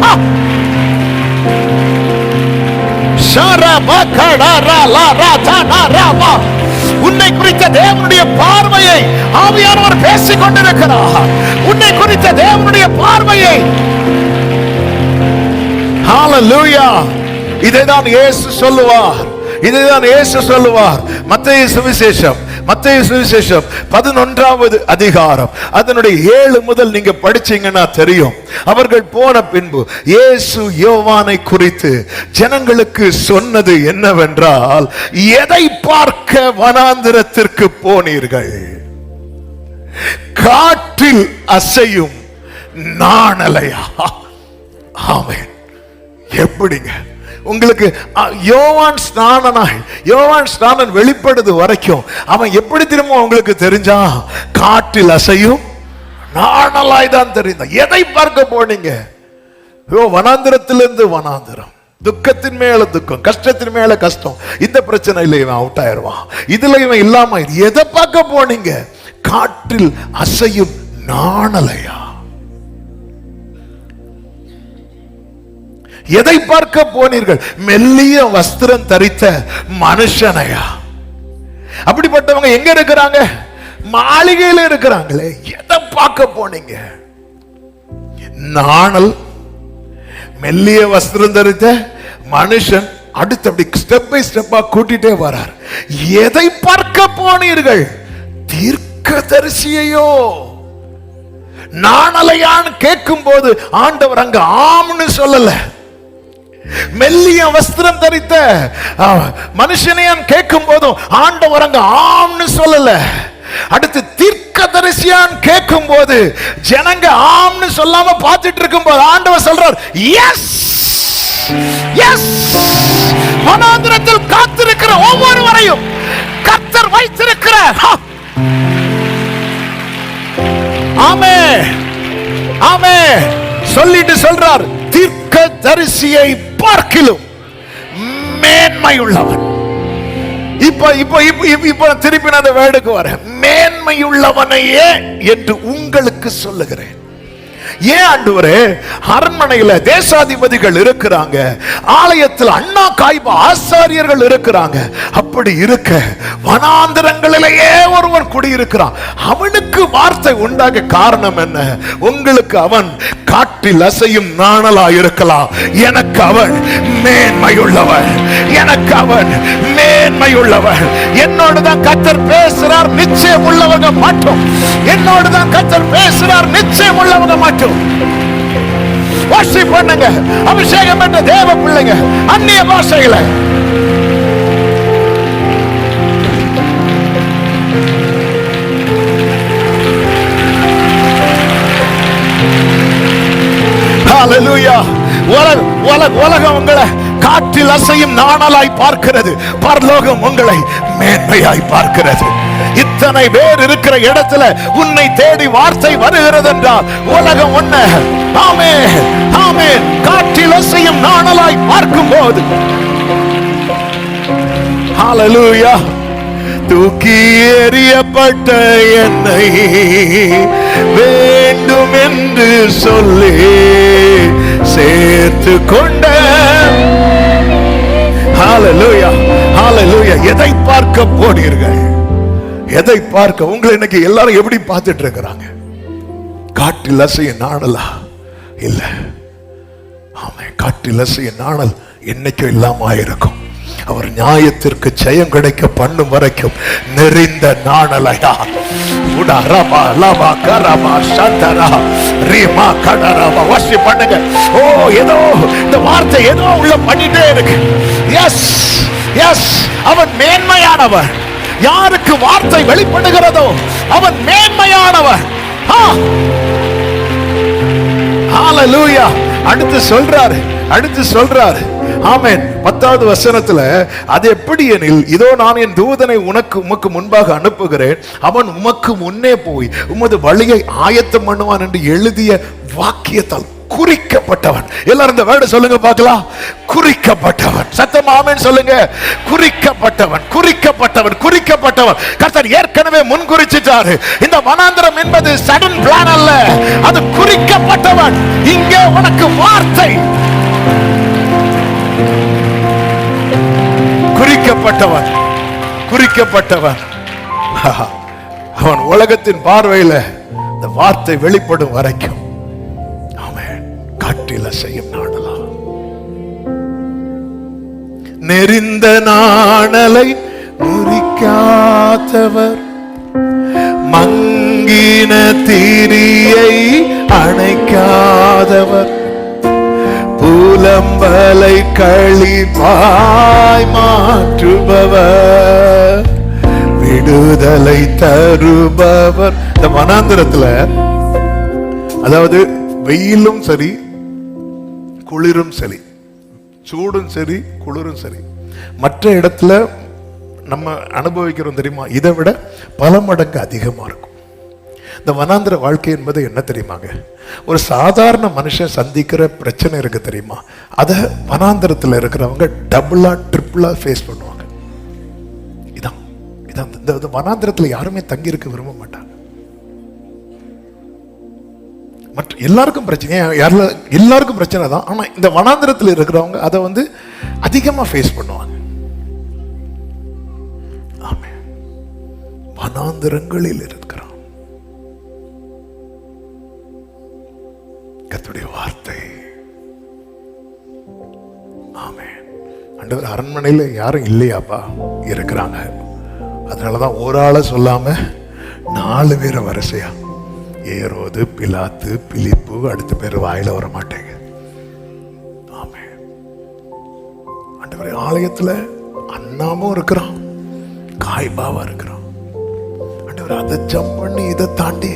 உன்னை குறித்த தேவனுடைய பார்வையை ஆவியானவர் பேசிக் கொண்டிருக்கிறார். உன்னை குறித்த தேவனுடைய பார்வையை. ஹல்லேலூயா. இதைதான் இயேசு சொல்லுவார். இதைதான் இயேசு சொல்லுவார். மத்தேயு சுவிசேஷம் 11வது அதிகாரம் அதனுடைய 7 முதல் நீங்க படிச்சீங்கன்னா தெரியும். அவர்கள் போன பின்பு இயேசு யோவானை குறித்து ஜனங்களுக்கு சொன்னது என்னவென்றால், எதை பார்க்க வனாந்திரத்திற்கு போனீர்கள்? காற்றில் அசையும் நாணலையா? ஆமென். எப்படிங்க உங்களுக்கு யோவான் ஸ்நானன் வெளிப்படுது வரைக்கும் அவன் எப்படி திரும்ப உங்களுக்கு தெரிஞ்சான்? காற்றில் அசையும் நாணலாய் தான் தெரிந்தான். எதை பார்க்க போனீங்க? வனாந்திரத்திலிருந்து வனாந்திரம், துக்கத்தின் மேல துக்கம், கஷ்டத்தின் மேல கஷ்டம். இந்த பிரச்சனையில இவன் அவுட் ஆயிருவான், இதுல இவன் இல்லாம. எதை பார்க்க போனீங்க? காற்றில் அசையும் நாணலையா? எதை பார்க்க போனீர்கள்? மெல்லிய வஸ்திரம் தரித்த மனுஷனையா? அப்படிப்பட்டவங்க எங்க இருக்கிறாங்க? மாளிகையில இருக்கிறாங்களே. எதை பார்க்க போனீங்க? நாணல், மெல்லிய வஸ்திரம் தரித்த மனுஷன். அடுத்து அப்படி ஸ்டெப் பை ஸ்டெப்பா கூட்டிட்டே வரார். எதை பார்க்க போனீர்கள்? தீர்க்கதரிசியையோ? நாணலையான்னு கேட்கும் போது ஆண்டவர் அங்க ஆம்னு சொல்லல. மெல்லிய வஸ்திரம் தரித்த மனுஷனையான் கேட்கும் போதும் ஆண்டவர் அங்க ஆம்னு சொல்லல. அடுத்து தீர்க்கதரிசியான் கேட்கும் போது ஜனங்க ஆம்னு சொல்லாம பார்த்துட்டு இருக்கும் போது ஆண்டவர் சொல்றார் எஸ். எஸ். வனாந்திரத்தில் காத்திருக்கிற ஒவ்வொருவரையும் கர்த்தர் வைத்திருக்கிற ஆமே ஆமே சொல்லிட்டு சொல்றார், தீர்க்க தரிசியை பார்க்கிலும் மேன்மையுள்ளவன். இப்ப திருப்பி நான் அந்த வேர்டுக்கு வரேன். மேன்மையுள்ளவனையே என்று உங்களுக்கு சொல்லுகிறேன். ஏன் ஆண்டவரே? அரண்மனையில தேசாதிபதிகள் இருக்கிறாங்க, ஆலயத்தில் அண்ணா காய்பா ஆசாரியர்கள் இருக்கிறாங்க. அப்படி இருக்க வனாந்திரங்களிலேயே ஒருவன் குடியிருக்கிறான். அவனுக்கு வார்த்தை உண்டாக காரணம் என்ன? உங்களுக்கு அவன் காட்டில் அசையும் நாணலா இருக்கலாம், எனக்கு அவன் மேன்மையுள்ளவன், எனக்கு அவன் மேன்மையுள்ளவன். என்னோடுதான் கர்த்தர் பேசுறார், நிச்சயம் உள்ளவங்க மாட்டோம். என்னோடுதான் கர்த்தர் பேசுறார், நிச்சயம் உள்ளவங்க மாட்டோம். வர்ஷிப் பண்ணுங்க, அபிஷேகம் என்ற தேவ பிள்ளைங்க அந்நிய பாஷையில ஹalleluya. உலகம் உங்களை காற்றில் அசையும் நாணலாய் பார்க்கிறது, பரலோகம் உங்களை மேன்மையாய் பார்க்கிறது. இத்தனை பேர் இருக்கிற இடத்துல உன்னை தேடி வார்த்தை வருகிறது என்றால் உலகம் உன்னை ஆமென் ஆமென் காற்றில் அசையும் நாணலாய் பார்க்கும் போது ஹalleluya. தூக்கி எறியப்பட்ட என்னை வேண்டும் என்று சொல்லி சேர்த்து கொண்ட ஹalleluya ஹalleluya. எதை பார்க்க போனீர்கள்? எதை பார்க்க? உங்களை இன்னைக்கு எல்லாரும் எப்படி பார்த்துட்டு இருக்கிறாங்க? காட்டில் அசைய நாணலா? இல்ல. ஆமென். காட்டில் அசைய நாணல் என்னைக்கும் இல்லாம இருக்கும். அவர் நியாயத்திற்கு ஜெயம் கிடைக்க பண்ணும் வரைக்கும் நெறிந்த நாணலையா உடரபா லபா கரபா சந்தரா ரீமா கடரபா வசி பண்ணுங்க. ஓ, ஏதோ இந்த வார்த்தை ஏதோ உள்ள பண்ணிட்டே இருக்கு. எஸ் எஸ், அவன் மேன்மையானவன். யாருக்கு வார்த்தை வெளிப்படுகிறதோ அவன் மேன்மையானவன். ஹalleluya. அடுத்து சொல்றாரு ஆமென். 10வது வசனத்துல, அது எப்படி எனில், இதோ நான் என் தூதனை உமக்கு முன்பாக அனுப்புகிறேன், அவன் உமக்கு முன்னே போய் உமது வழியை ஆயத்தம் பண்ணுவான் என்று எழுதிய வாக்கியத்தால் குறிக்கப்பட்டவன். எல்லாரும் இந்த வேர்டு சொல்லுங்க பார்க்கலாம். குறிக்கப்பட்டவன். சத்தமா ஆமென் சொல்லுங்க. குறிக்கப்பட்டவன், குறிக்கப்பட்டவன், குறிக்கப்பட்டவன். கர்த்தர் ஏற்கனவே முன்குறிச்சிட்டாரு. இந்த வனாந்திரம் என்பது சடன் பிளான் அல்ல, அது குறிக்கப்பட்டவன். இங்கே உனக்கு வார்த்தை. குறிக்கப்பட்டவன், குறிக்கப்பட்டவன். அவன் உலகத்தின் பார்வையில் இந்த வார்த்தை வெளிப்படும் வரைக்கும் அவன் காட்டில் அசையும் நாணலா. நெறிந்த நாணலை முறிக்காதவர், மங்கின தீரியை அணைக்காதவர், புலம்பலை களிப்பாய் மாற்றுபவர், விடுதலை தருபவர். இந்த வனாந்திரத்துல, அதாவது வெயிலும் சரி குளிரும் சரி, சூடும் சரி குளிரும் சரி, மற்ற இடத்துல நம்ம அனுபவிக்கிறோம் தெரியுமா, இதை விட பல மடங்கு அதிகமா இருக்கும். இந்த வனாந்திர வாழ்க்கை என்பது என்ன தெரியுமாங்க? ஒரு சாதாரண மனுஷன் சந்திக்கிற பிரச்சனை இருக்கு தெரியுமா, அதை வனாந்திரத்தில் இருக்கிறவங்க டபுளா ட்ரிபிளா ஃபேஸ் பண்ணுவாங்க. இதான் இந்த வனாந்திரத்தில் யாருமே தங்கி இருக்க விரும்ப மாட்டாங்க. மற்ற எல்லாருக்கும் பிரச்சனை, எல்லாருக்கும் பிரச்சனை தான். ஆனா இந்த வனாந்திரத்தில் இருக்கிறவங்க அதை அதிகமா ஃபேஸ் பண்ணுவாங்க. ஆமென். வனாந்திரங்களில் இருக்கிறான் கர்த்தருடைய வார்த்தை. ஆமென். ஆண்டவர் அரண்மனையில் யாரும் இல்லையாப்பா? இருக்கிறாங்க. அதனாலதான் ஒரு ஆளை சொல்லாம 4 பேரை வரிசையா, ஏரோது, பிலாத்து, பிலிப்பு, அடுத்த பேர் வாயில வர மாட்டேங்க. ஆமென். ஆண்டவர் ஆலயத்துல அண்ணாமும் இருக்கிறான், காய்பாவா இருக்கிறான். ஆண்டவர் அதை ஜம்ப் பண்ணி இதை தாண்டி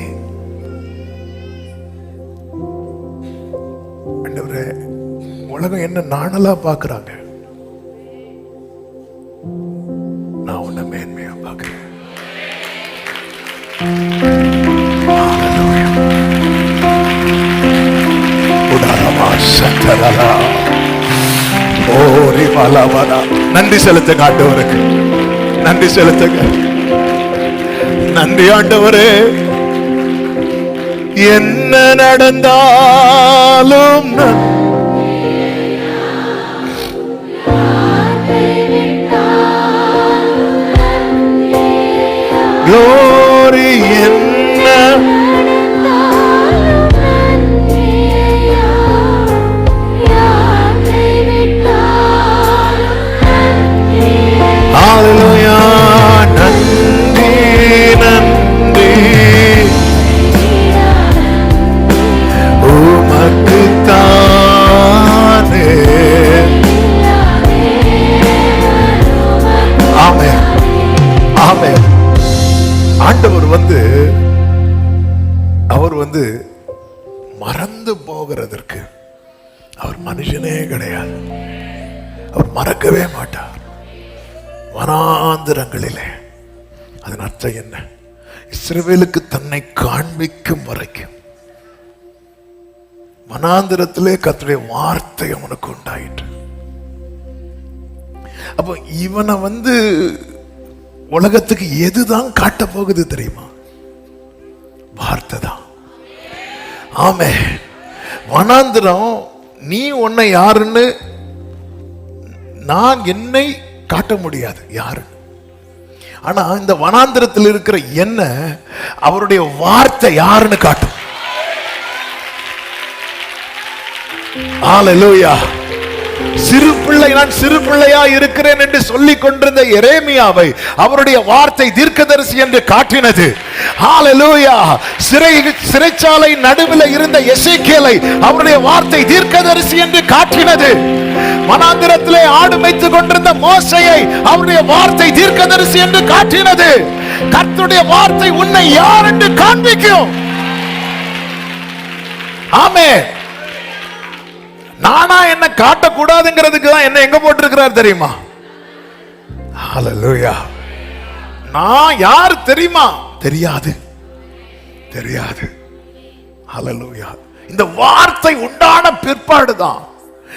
உலகம் என்ன நாணலா பாக்குறாங்க, நான் உன்னை மேன்மையா பார்க்கிறேன். நன்றி செலுத்துங்க ஆண்டவருக்கு, நன்றி செலுத்துங்க. நன்றி ஆண்டவரே. என்ன நடந்தாலும் glory என்ன ஹalleluya. நன்றி நன்றி உமக்கு தானே. ஆமென் ஆமென். ஆண்டவர் அவர் மறந்து போகிறதற்கு அவர் மனுஷனே கிடையாது. அவர் மறக்கவே மாட்டார். வனாந்திரங்களிலே, அதன் அர்த்தம் என்ன? இஸ்ரவேலுக்கு தன்னை காண்பிக்கும் வரைக்கும் வனாந்திரத்திலே கர்த்தருடைய வார்த்தை அவனுக்கு உண்டாயிற்று. அப்போ இவனை உலகத்துக்கு எதுதான் காட்ட போகுது தெரியுமா? வார்த்தை தான். ஆமே. வனாந்திரம், நீ உன்னை யாருன்னு, நான் என்னை காட்ட முடியாது யாரு. ஆனா இந்த வனாந்திரத்தில் இருக்கிற என்ன அவருடைய வார்த்தை யாருன்னு காட்டும். ஹalleluya. சிறு பிள்ளை, நான் சிறு பிள்ளையா இருக்கிறேன் என்று சொல்லிக் கொண்டிருந்த எரேமியாவை அவருடைய வார்த்தை தீர்க்கதரிசி என்று காட்டினது. ஹalleluya. சிறைச்சாலை நடுவில் இருந்த எசேக்கியேலை அவருடைய வார்த்தை தீர்க்கதரிசி என்று காட்டினது. வனாந்திரத்திலே ஆடு மேய்த்துக் கொண்டிருந்த மோசேயை அவருடைய வார்த்தை தீர்க்கதரிசி என்று காட்டினது. கர்த்தருடைய வார்த்தை உன்னை யார் என்று காண்பிக்கும். ஆமென். நானா என்ன காட்டக்கூடாதுங்கிறதுக்கு தான் என்ன எங்க போட்டிருக்கிறார் தெரியுமா? ஹalleluya. நான் யார் தெரியுமா? தெரியாது, தெரியாது. ஹalleluya. இந்த வார்த்தை உண்டான பிற்பாடுதான்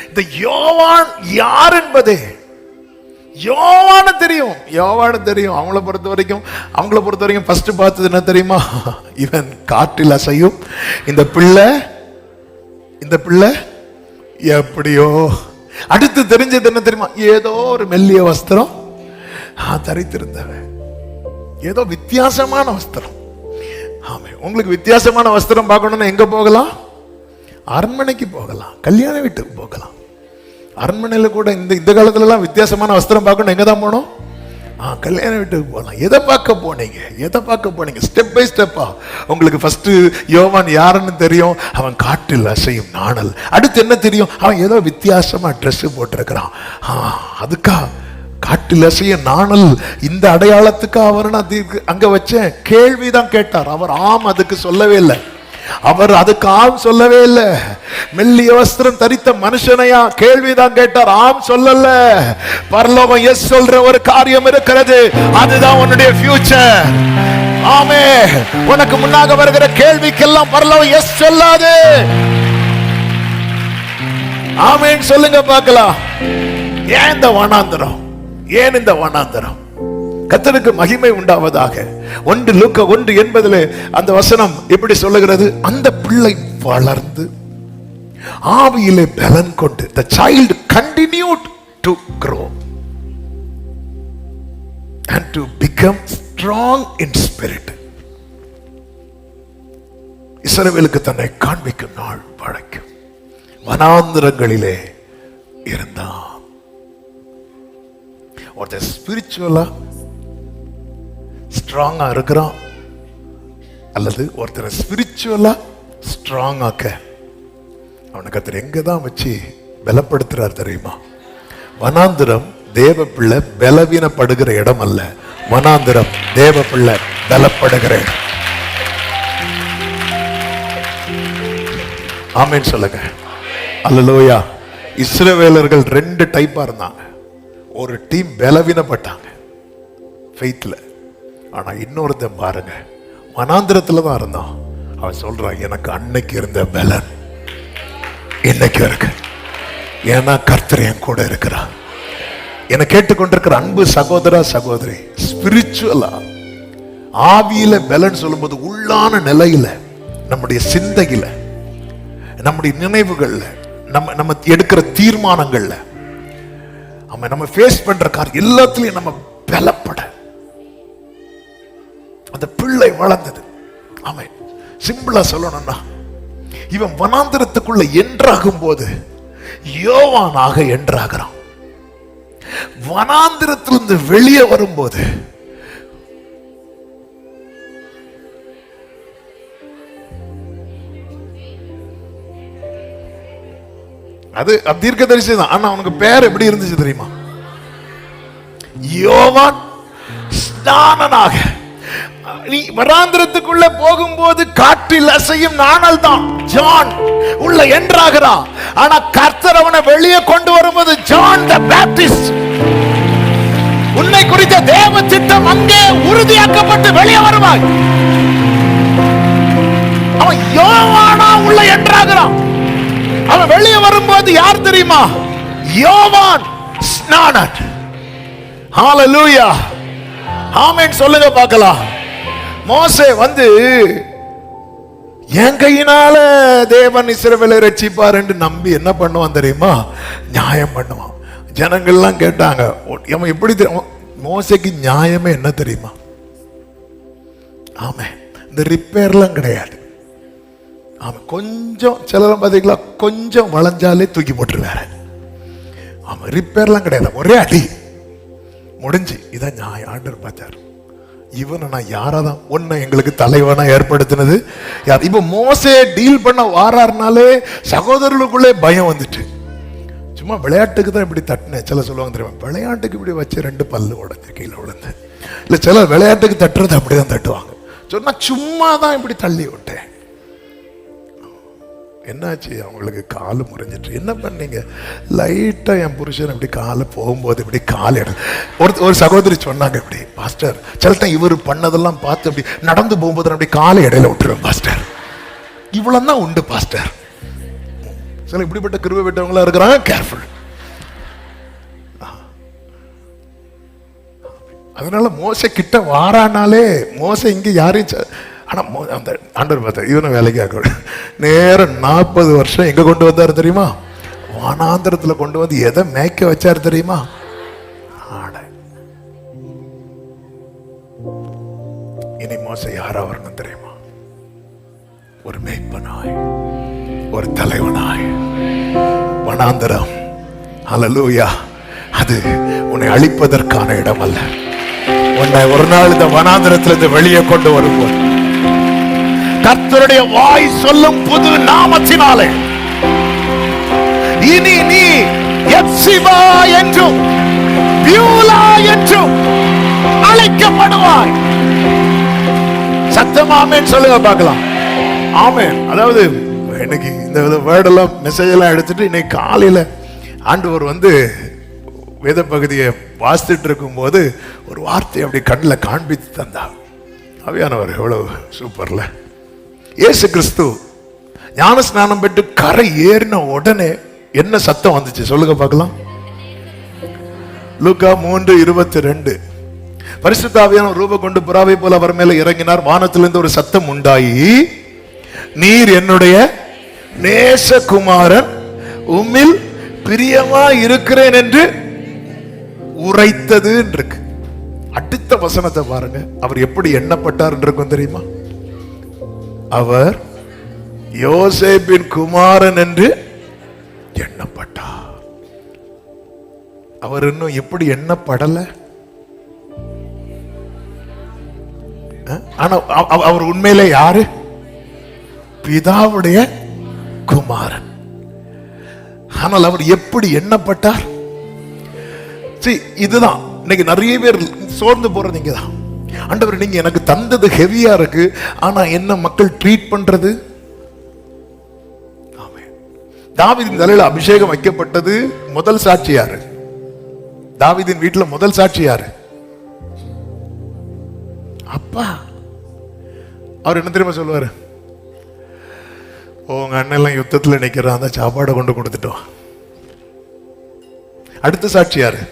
இந்த யோவான் யார் என்பதே யோவான தெரியும். அவங்கள பொறுத்த வரைக்கும் ஃபர்ஸ்ட் பார்த்தது என்ன தெரியுமா? இவன் காற்றில் அசையும் இந்த பிள்ளை எப்படியோ. அடுத்து தெரிஞ்சது என்ன தெரியுமா? ஏதோ ஒரு மெல்லிய வஸ்திரம் தரித்திருந்தவன், ஏதோ வித்தியாசமான வஸ்திரம். ஆமே. உங்களுக்கு வித்தியாசமான வஸ்திரம் பார்க்கணும்னா எங்க போகலாம்? அரண்மனைக்கு போகலாம், கல்யாண வீட்டுக்கு போகலாம். அரண்மனையில கூட இந்த காலத்துல எல்லாம் வித்தியாசமான வஸ்திரம் பார்க்கணும் எங்க தான் போனோம்? கல்யாண வீட்டுக்கு போகலாம். எதை பார்க்க போனீங்க? ஸ்டெப் பை ஸ்டெப்பா. உங்களுக்கு ஃபர்ஸ்ட் யோவான் யாருன்னு தெரியும்? அவன் காற்றில் அசையும் நாணல். அடுத்து என்ன தெரியும்? அவன் ஏதோ வித்தியாசமா ட்ரெஸ் போட்டிருக்கிறான். அதுக்கா காற்றில் அசையும் நாணல், இந்த அடையாளத்துக்கு அவர் நான் அங்க வச்சேன். கேள்விதான் கேட்டார் அவர். அதுக்கு சொல்லவே இல்லை. அவர் அதுக்கு ஆம் சொல்லவே இல்லை. மெல்லிய வஸ்திரம் தரித்த மனுஷனையா கேள்விதான் கேட்டார், ஆம் சொல்லல. பரலோகம் எஸ் சொல்ற ஒரு காரியம் இருக்கிறது, அதுதான் உன்னுடைய ஃபியூச்சர். ஆமே. உனக்கு முன்னாக வருகிற கேள்விக்கெல்லாம் பரலோகம் எஸ் சொல்லாது. ஆமேன்னு சொல்லுங்க பார்க்கலாம். ஏன் இந்த வனாந்தரம்? கர்த்தருக்கு மகிமை உண்டாவதாக. 1 லூக்கா 1:80 அந்த வசனம் எப்படி சொல்லுகிறது? அந்த பிள்ளை வளர்ந்து ஆவியிலே பலன் கொண்டு, the child continued to grow and to become strong in spirit. இஸ்ரவேலுக்கு தன்னை காண்பிக்கும் நாள் வரைக்கும் வனாந்திரங்களிலே இருந்தான். ஒருத்தர் ஸ்பிரிச்சுவலா ஸ்ட்ராங்கா இருக்கிறான், அல்லது ஒருத்தரை ஸ்பிரிச்சுவலா ஸ்ட்ராங் ஆக்க அவனை கர்த்தர் எங்க தான் வச்சு பலப்படுத்துறார் தெரியுமா? வனாந்திரம் தேவ பிள்ளை பலவீனப்படுகிற இடம் அல்ல. வனாந்திரம் தேவ பிள்ளை பலப்படுகிற இடம். ஆமென் சொல்லுங்க. அல்லேலூயா. இஸ்ரவேலர்கள் 2 டைப்பா இருந்தாங்க. ஒரு டீம் பலவீனப்பட்டாங்க ஃபெய்த்ல. ஆனா இன்னொருத்தன் பாருங்க, வனாந்திரத்துல தான் இருந்தான். அவன் சொல்றான், எனக்கு அன்னைக்கு இருந்த பலன் இன்னைக்கு இருக்கு, ஏன்னா கர்த்தர் என் கூட இருக்கிறார். என்னை கேட்டுக்கொண்டிருக்கிற அன்பு சகோதரா சகோதரி, ஸ்பிரிச்சுவலா ஆவியில பலன் சொல்லும்போது உள்ளான நிலையில, நம்முடைய சிந்தையில, நம்முடைய நினைவுகள்ல, நம்ம எடுக்கிற தீர்மானங்கள்ல, நம்ம ஃபேஸ் பண்ற காரியம் எல்லாத்துலயும் நம்ம பலப்பட அந்த பிள்ளை வளர்ந்தது. ஆமென். சிம்பிளா சொல்லணும்னா, இவன் வனாந்திரத்துக்குள்ள என்றாகும் போது யோவானாக என்றாகிறான். வனாந்திரத்திலிருந்து வெளியே வரும்போது அது தீர்க்கதரிசி தான். ஆனா அவனுக்கு பேர் எப்படி இருந்துச்சு தெரியுமா? யோவான் ஸ்நானனாக. நீ வராந்திரத்துக்குள்ள போகும்போது காற்றில் அசையும் நாணல் தான் ஜான் உள்ள என்றாகிறான். ஆனா கர்த்தர் அவனை வெளியே கொண்டு வரும்போது ஜான் தி பேப்டிஸ்ட். உன்னை குறித்த தேவ திட்டம் அங்கே உறுதியாக்கப்பட்டு வெளியே வருவாய். அவன் யோவானா உள்ள என்றாகிறான். அவன் வெளியே வரும்போது யார் தெரியுமா? யோவான் ஸ்நானன். ஹalleluya. ஆமென் சொல்லுங்க பார்க்கலாம். மோசே வந்து என் கையினால தேவன் இஸ்ரவேலை ரட்சிப்பார் என்று நம்பி என்ன பண்ணுவான் தெரியுமா? நியாயம் பண்ணுவான். ஜனங்கள்லாம் கேட்டாங்க, அவன் எப்படி மோசைக்கு நியாயமே என்ன தெரியுமா? ஆமே, இந்த ரிப்பேர்லாம் கிடையாது. ஆமா, கொஞ்சம் சிலரும் பார்த்தீங்களா, கொஞ்சம் வளைஞ்சாலே தூக்கி போட்டுருவாரு. ஆமா, ரிப்பேர்லாம் கிடையாது, ஒரே அடி முடிஞ்சு. இதான் நியாயம். ஆண்டவர் பார்த்தார், இவனை நான் யாராதான் ஒன்ன எங்களுக்கு தலைவனா ஏற்படுத்தினது யார்? இப்ப மோசே டீல் பண்ண வாராருனாலே சகோதரர்களுக்குள்ளே பயம் வந்துட்டு. சும்மா விளையாட்டுக்கு தான் இப்படி தட்டினேன். சில சொல்லுவாங்க தெரியுமா, விளையாட்டுக்கு இப்படி வச்சு 2 பல்லு உடஞ்சு கீழே விழுந்து. இல்ல சில விளையாட்டுக்கு தட்டுறது அப்படிதான் தட்டுவாங்க. சொன்னா சும்மா தான் இப்படி தள்ளி விட்டேன். என்னாச்சு? அவங்களுக்கு காலு முறிஞ்சிட்டு. என்ன பண்ணீங்க? லைட்டா என் புருஷன் இப்படி காலை போகும்போது இப்படி கால் ஒரு சகோதரி சொன்னாங்க, இப்படி பாஸ்டர் சில டைம் இவர் பண்ணதெல்லாம் பார்த்து அப்படி நடந்து போகும்போது அப்படி காலை இடையில விட்டுருவேன் பாஸ்டர். இவ்வளவு தான் உண்டு பாஸ்டர். சில இப்படிப்பட்ட கிருபை பெற்றவங்களா இருக்கிறாங்க. கேர்ஃபுல். அதனால மோசே கிட்ட வாரானாலே, மோசே இங்க யாரையும், ஆனா அந்த ஆண்டவர் பார்த்தார், இவனை வேலைக்கு ஆக்க நேரம் 40 வருஷம் எங்க கொண்டு வந்தாரு தெரியுமா? வனாந்திரத்துல கொண்டு வந்து எதை மேய்க்க வச்சாரு தெரியுமா? ஆடை. இனி மோசே யாரா வரணும் தெரியுமா? ஒரு மேய்ப்பனாய், ஒரு தலைவனாய். வனாந்திரம், ஹல்லேலூயா, அது உன்னை அழிப்பதற்கான இடம் அல்ல. உன்னை ஒரு நாள் இந்த வனாந்திரத்திலிருந்து வெளியே கொண்டு வரும்போது கர்த்தருடைய வாய் சொல்லும் புது நாமத்தினாலே இனி நீ எப்சிபா என்றும் பியூலா என்றும் அழைக்கப்படுவாய். சத்தமா ஆமென் சொல்லுங்க பார்க்கலாம். ஆமென். அதாவது இன்னைக்கு இந்த வேர்ட் எல்லாம் மெசேஜ் எல்லாம் எடுத்துட்டு இன்னைக்கு காலையில ஆண்டவர் வந்து வேத பகுதியை வாசித்துட்டு இருக்கும் போது ஒரு வார்த்தை அப்படி கண்ணில் காண்பித்து தந்தார். அவையானவர் எவ்வளவு சூப்பர்ல. இயேசு கிறிஸ்து ஞான ஸ்நானம் பெற்று கரை ஏறின உடனே என்ன சத்தம் வந்துச்சு சொல்லுங்க பார்க்கலாம். லூக்கா 3:22. பரிசுத்த ஆவியானவர் ரூபம் கொண்டு புறாவை போல அவர் மேல இறங்கினார். வானத்திலிருந்து ஒரு சத்தம் உண்டாயி, நீர் என்னுடைய நேசகுமாரன், உம்மில் பிரியமா இருக்கிறேன் என்று உரைத்தது இருக்கு. அடுத்த வசனத்தை பாருங்க. அவர் எப்படி எண்ணப்பட்டார் இருக்கும் தெரியுமா? அவர் யோசேப்பின் குமாரன் என்று எண்ணப்பட்டார். அவர் இன்னும் எப்படி எண்ணப்படல. ஆனா அவர் உண்மையிலே யாரு? பிதாவுடைய குமாரன். ஆனால் அவர் எப்படி எண்ணப்பட்டார்? இதுதான் இன்னைக்கு நிறைய பேர் சோர்ந்து போறது. இங்கதான், ஆண்டவர் நீங்க எனக்கு தந்தது ஹெவியா இருக்கு, ஆனா என்ன மக்கள் ட்ரீட் பண்றது? தாவீதின் தலையில அபிஷேகம் வைக்கப்பட்டது முதல் சாட்சி யாரு? தாவீதின் வீட்டுல முதல் சாட்சி யாரு? அப்பா. அவர் என்ன தெரியுமா சொல்லுவாரு? உங்க அண்ணன் எல்லாம் யுத்தத்துல நிக்கிறான், அந்த சாப்பாடை கொண்டு கொடுத்துட்டோம். அடுத்த சாட்சி யாரு?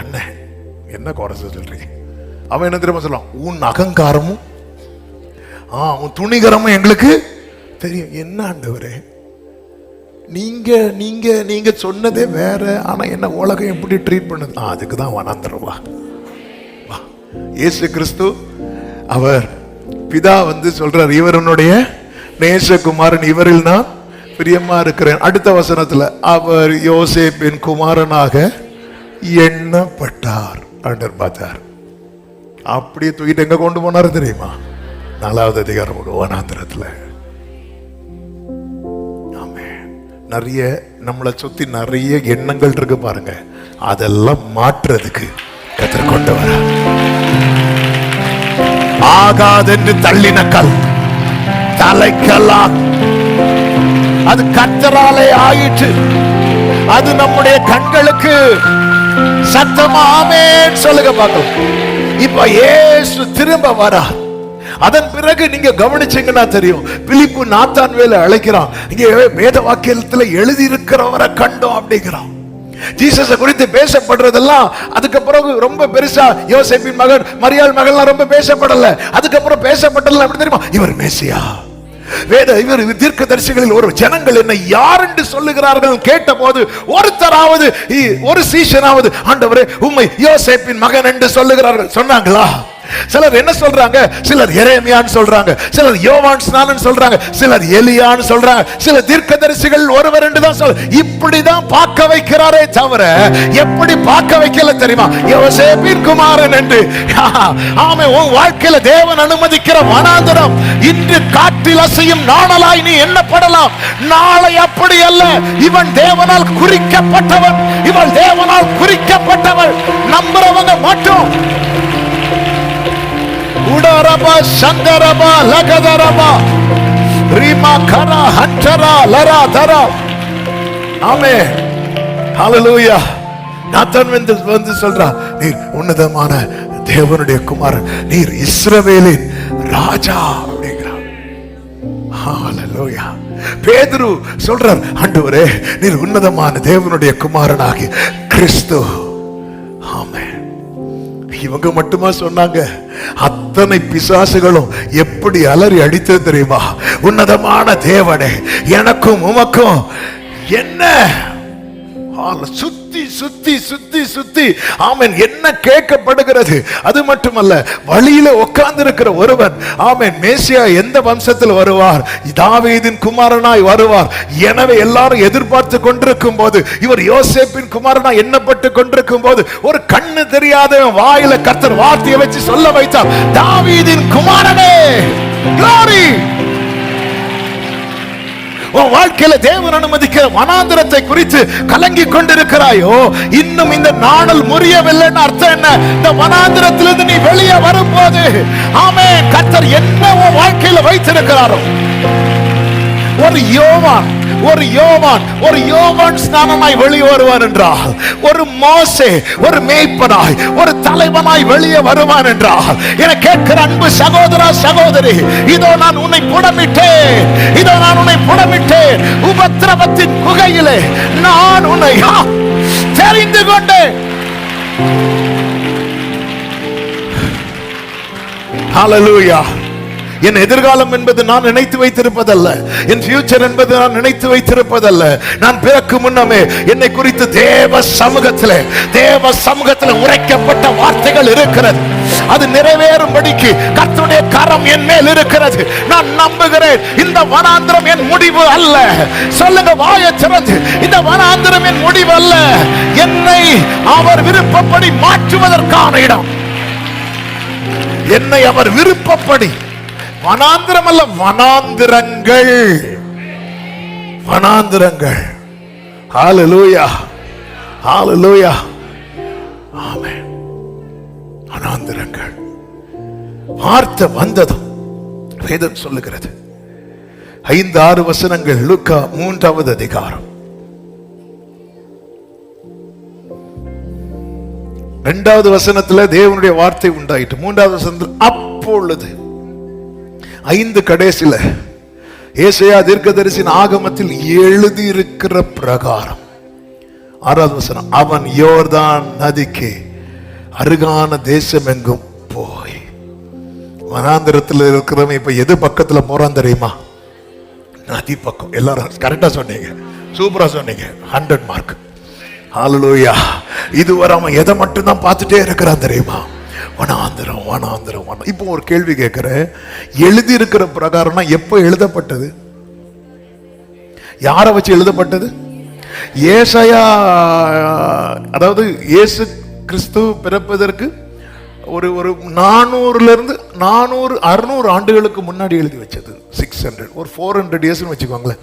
அண்ணன். என்ன குறை சொல்றீங்க? அவன் என்ன தெரியுமா சொல்லுவான்? உன் அகங்காரமும் உன் துணிகரமும் எங்களுக்கு தெரியும். என்ன ஆண்டவரே, நீங்க நீங்க நீங்க சொன்னதே வேற, ஆனா என்ன உலகம் எப்படி ட்ரீட் பண்ணுது? அதுக்குதான் வனாந்தரம். வா வா. இயேசு கிறிஸ்து அவர் பிதா சொல்றார், இவர் என்னுடைய நேசகுமாரன், இவரில் நான் பிரியமா இருக்கிறேன். அடுத்த வசனத்துல அவர் யோசேப்பின் குமாரனாக எண்ணப்பட்டார். ஆண்டவர் பார்த்தார், அப்படியே தூக்கிட்டு எங்க கொண்டு போனாரு தெரியுமா? 4வது அதிகாரம் வனாந்தரத்துல. நிறைய நம்மளை சுத்தி நிறைய எண்ணங்கள் இருக்கு பாருங்க, அதெல்லாம் மாற்றுறதுக்கு கர்த்தர் கொண்டு வர. ஆகாதென்று தள்ளின கல் தலைக்கெல்லாம் அது கர்த்தராலே ஆயிற்று. அது நம்முடைய கண்களுக்கு சத்தமா ஆமென் சொல்லுங்க பார்க்கலாம். இப்ப இயேசு திரும்ப வரா. அதன் பிறகு நீங்க கவனிச்சீங்கன்னா தெரியும், பிலிப்பு நாத்தான்வேலை அழைக்கிறான். இங்க வேத வாக்கியத்துல எழுதி இருக்கிறவரை கண்டோம் அப்படிங்கிறான். ஜீசஸ குறித்து பேசப்படுறதெல்லாம் அதுக்கு பிறகு ரொம்ப பெருசா யோசேப்பின் மகன் மரியாள் மகள்லாம் ரொம்ப பேசப்படல. அதுக்கப்புறம் பேசப்பட்டல எப்படி தெரியுமா? இவர் மேசியா, இவர் தீர்க்கதரிசிகளில் ஒரு ஜனங்கள் என்ன யார் என்று சொல்லுகிறார்கள் கேட்ட போது ஒருத்தராவது ஒரு சீஷனாவது ஆண்டவரே உம்மை யோசேப்பின் மகன் என்று சொல்லுகிறார்கள் சொன்னாங்களா? சிலர் என்ன சொல்றாங்க? சிலர் எரேமியான்னு சொல்றாங்க, சிலர் யோவான் ஸ்நானன் சொல்றாங்க, சிலர் எலியான்னு சொல்றாங்க, சில தீர்க்கதரிசிகள் ஒருவர் என்று தான் சொல்ற. இப்படிதான் பார்க்க வைக்கிறாரே தவிர எப்படி பார்க்க வைக்கல தெரியுமா? யோசேப்பின் குமாரன் என்று. ஆமே, உன் வாழ்க்கையில தேவன் அனுமதிக்கிற வனாந்தரம் இன்று காற்றில் அசையும் நாணலாய் நீ எண்ணப்படலாம். நாளை அப்படி அல்ல. இவன் தேவனால் குறிக்கப்பட்டவன், இவள் தேவனால் குறிக்கப்பட்டவள். நம்புறவங்க மட்டும் உடரபா சங்கரபா லகதரபா ரீமா கரா ஹண்டரா லரா தரா. ஆமென், ஹல்லேலூயா. நாத்தான் வந்து சொல்றா, நீர் உன்னதமான தேவனுடைய குமாரன், நீர் இஸ்ரவேலின் ராஜா அப்படிங்கிறார். ஹல்லேலூயா. பேதுரு சொல்றார், ஆண்டவரே நீர் உன்னதமான தேவனுடைய குமாரனாகிய கிறிஸ்து. ஆமென். இவங்க மட்டுமா சொன்னாங்க? அத்தனை பிசாசுகளும் எப்படி அலறி அடித்தது தெரியுமா? உன்னதமான தேவனே, எனக்கும் உமக்கும் என்ன? சுத்தி சுத்தி சுத்தி சுத்தி ஆமென் என்ன கேட்கப்படுகிறது? அது மட்டுமல்ல, வழியில உட்கார்ந்து இருக்கிற ஒருவன் ஆமென் மேசியா எந்த வம்சத்தில் வருவார்? தாவீதின் குமாரனாய் வருவார். எனவே எல்லாரும் எதிர்பார்த்து கொண்டிருக்கும் போது, இவர் யோசேப்பின் குமாரனாய் எண்ணப்பட்டு கொண்டிருக்கும் போது, ஒரு கண்ணு தெரியாத வாயில கர்த்தர் வார்த்தையை வச்சு சொல்ல வைத்தார், தாவீதின் குமாரனே. glory. உன் வாழ்க்கையில தேவன் அனுமதிக்கிற வனாந்தரத்தை குறித்து கலங்கி கொண்டிருக்கிறாயோ, இன்னும் இந்த நாணல் முறியவில்லைன்னு அர்த்தம் என்ன? இந்த வனாந்தரத்திலிருந்து நீ வெளியே வரும்போது ஆமென் கர்த்தர் என்ன உன் வாழ்க்கையில வைத்திருக்கிறாரோ, ஒரு யோவான் ஸ்நானமாய் வெளியே வருவான் என்றால், ஒரு மோசே ஒரு மேய்ப்பனாய் ஒரு தலைவனாய் வெளியே வருவான் என்றால், என கேட்கிற அன்பு சகோதரா சகோதரி, இதோ நான் உன்னை புடமிட்டேன், இதோ நான் உன்னை புடமிட்டேன். உபத்திரவத்தின் குகையிலே நான் உன்னை தெரிந்து கொண்டேன். ஹல்லேலூயா. என் எதிர்காலம் என்பது நான் நினைத்து வைத்திருப்பதல்ல, என் ஃபியூச்சர் என்பது நான் நினைத்து வைத்திருப்பதல்ல. நான் பிறக்கு முன்னமே என்னை குறித்து தேவ சமூகத்தில் உரைக்கப்பட்ட வார்த்தைகள் இருக்கிறது. அது நிறைவேறும்படிக்கு கர்த்தருடைய கரம் என் மேல் இருக்கிறது. நான் நம்புகிறேன், இந்த வனாந்தரம் என் முடிவு அல்ல. சொல்லுங்க வாயை திறந்து, இந்த வனாந்தரம் என் முடிவு அல்ல. என்னை அவர் விருப்பப்படி மாற்றுவதற்கான இடம். என்னை அவர் விருப்பப்படி, வனாந்திரம் அல்ல, வனாந்திரங்கள். ஹல்லேலூயா, ஹல்லேலூயா. ஆமென். வனாந்திரங்கள் வார்த்தை வந்ததும் வேதம் சொல்லுகிறது, 5-6 வசனங்கள். லூக்கா 3வது அதிகாரம் 2வது வசனத்துல தேவனுடைய வார்த்தை உண்டாயிட்டு. 3வது வசனத்தில் அப்பொழுது 5 கடைசியில ஏசாயா தீர்க்கதரிசியின் ஆகமத்தில் எழுதியிருக்கிற பிரகாரம் 6வது வசனம், அவன் யோர்தான் நதிக்கு அருகான தேசம் எங்கும் போய். வனாந்திரத்தில் இருக்கிறவன் இப்ப எது பக்கத்துல போறான் தெரியுமா? நதி பக்கம். எல்லாரும் கரெக்டா சொன்னீங்க, சூப்பரா சொன்னீங்க, 100 மார்க். ஹல்லேலூயா. இதுவரை அவன் எதை மட்டும் தான் பார்த்துட்டே இருக்கிறான் தெரியுமா? வனாந்திரம், வனாந்திரம், வனாந்திரம். இப்போ ஒரு கேள்வி கேட்கிறேன், எழுதி இருக்கிற பிரகாரம்னா எப்போ எழுதப்பட்டது? யாரை வச்சு எழுதப்பட்டது? ஏசாயா, அதாவது இயேசு கிறிஸ்து பிறப்பதற்கு ஒரு 400 ஆண்டுகளுக்கு முன்னாடி எழுதி வச்சது. 600 ஒரு 400 இயர்ஸ்னு வச்சுக்கோங்களேன்.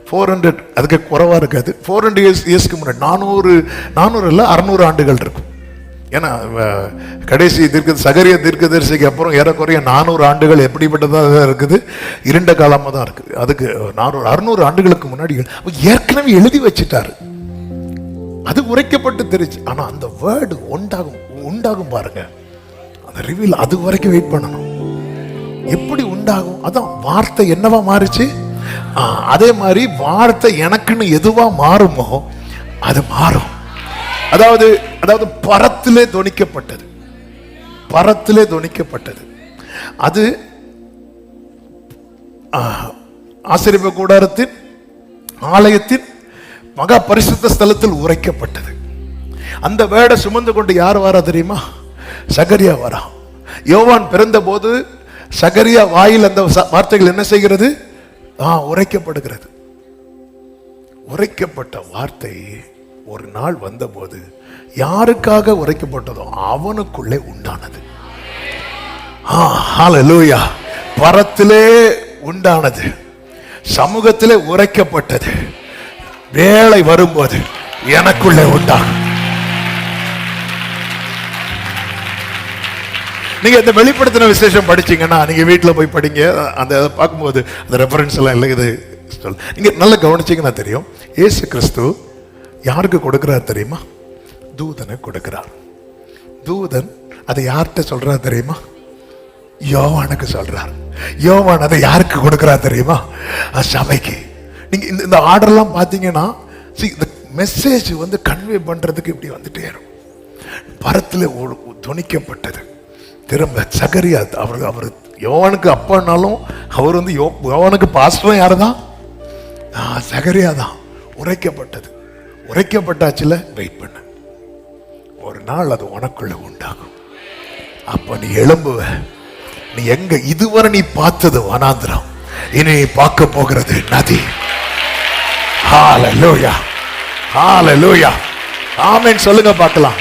400 அதுக்கு குறைவா இருக்காது. 400 இயர்ஸ்க்கு முன்னாடி 400 இல்ல 600 ஆண்டுகள் இருக்கும். ஏன்னா கடைசி சகரிய தீர்க்கதரிசிக்கு அப்புறம் ஏறக்குறைய 400 ஆண்டுகள் எப்படிப்பட்டதாக இருக்குது? இருண்ட காலமாக தான் இருக்குது. அதுக்கு 600 ஆண்டுகளுக்கு முன்னாடி ஏற்கனவே எழுதி வச்சுட்டாரு. அது உரைக்கப்பட்டு தெரிச்சு. ஆனா அந்த வேர்டு உண்டாகும் பாருங்க, அந்த ரிவீல் அது வரைக்கும் வெயிட் பண்ணணும். எப்படி உண்டாகும்? அதான் வார்த்தை என்னவா மாறுச்சு. அதே மாதிரி வார்த்தை எனக்குன்னு எதுவா மாறுமோ அது மாறும். அதாவது பரத்திலே தொனிக்கப்பட்டது, பரத்திலே தொனிக்கப்பட்டது. அது ஆசரிப்பு கூடாரத்தின் ஆலயத்தின் மகா பரிசுத்த ஸ்தலத்தில் உரைக்கப்பட்டது. அந்த வேடை சுமந்து கொண்டு யார் வரா தெரியுமா? சகரியா வரா. யோவான் பிறந்த போது சகரியா வாயில் அந்த வார்த்தைகள் என்ன செய்கிறது? உரைக்கப்படுகிறது. உரைக்கப்பட்ட வார்த்தை ஒரு நாள் வந்தபோது யாருக்காக உரைக்கப்பட்டதோ அவனுக்குள்ளே உண்டானது. ஹல்லேலூயா. பரத்திலே உண்டானது, சமூகத்திலே உரைக்கப்பட்டது. வேளை வரும்போது எனக்குள்ளே உண்டாகும். நீங்க இந்த வெளிப்படுத்தின விசேஷம் படிச்சீங்கன்னா, நீங்க வீட்டுல போய் படிங்க. அந்த பார்க்கும்போது அந்த ரெஃபரன்ஸ் எல்லாம் இல்லை. இது நீங்க நல்லா கவனிச்சீங்கன்னா தெரியும். இயேசு கிறிஸ்து யாருக்கு கொடுக்கிறார் தெரியுமா? தூதனை கொடுக்கிறார். தூதன் அதை யார்கிட்ட சொல்றார் தெரியுமா? யோவானுக்கு சொல்றார். யோவான் அதை யாருக்கு கொடுக்கிறார் தெரியுமா? சபைக்கு. நீங்க இந்த ஆர்டர்லாம் பார்த்தீங்கன்னா இந்த மெசேஜ் கன்வே பண்றதுக்கு இப்படி வந்துட்டே இருக்கும். பரத்தில் துணிக்கப்பட்டது. திரும்ப சகரியா அவர் யோவானுக்கு அப்பானாலும் அவர் யோவானுக்கு பாஸ்டரும் யாரு தான்? சகரியா தான். உரைக்கப்பட்டது. உரைக்கப்பட்டாச்சுல, வெயிட் பண்ண, ஒரு நாள் அது உனக்குள்ள உண்டாகும். அப்ப நீ எழும்புவ. நீ எங்க இதுவரை நீ பார்த்தது வனாந்திரம், இனி பார்க்க போகிறது நதி. ஹல்லேலூயா, ஹல்லேலூயா, ஆமென் சொல்லுங்க பார்க்கலாம்.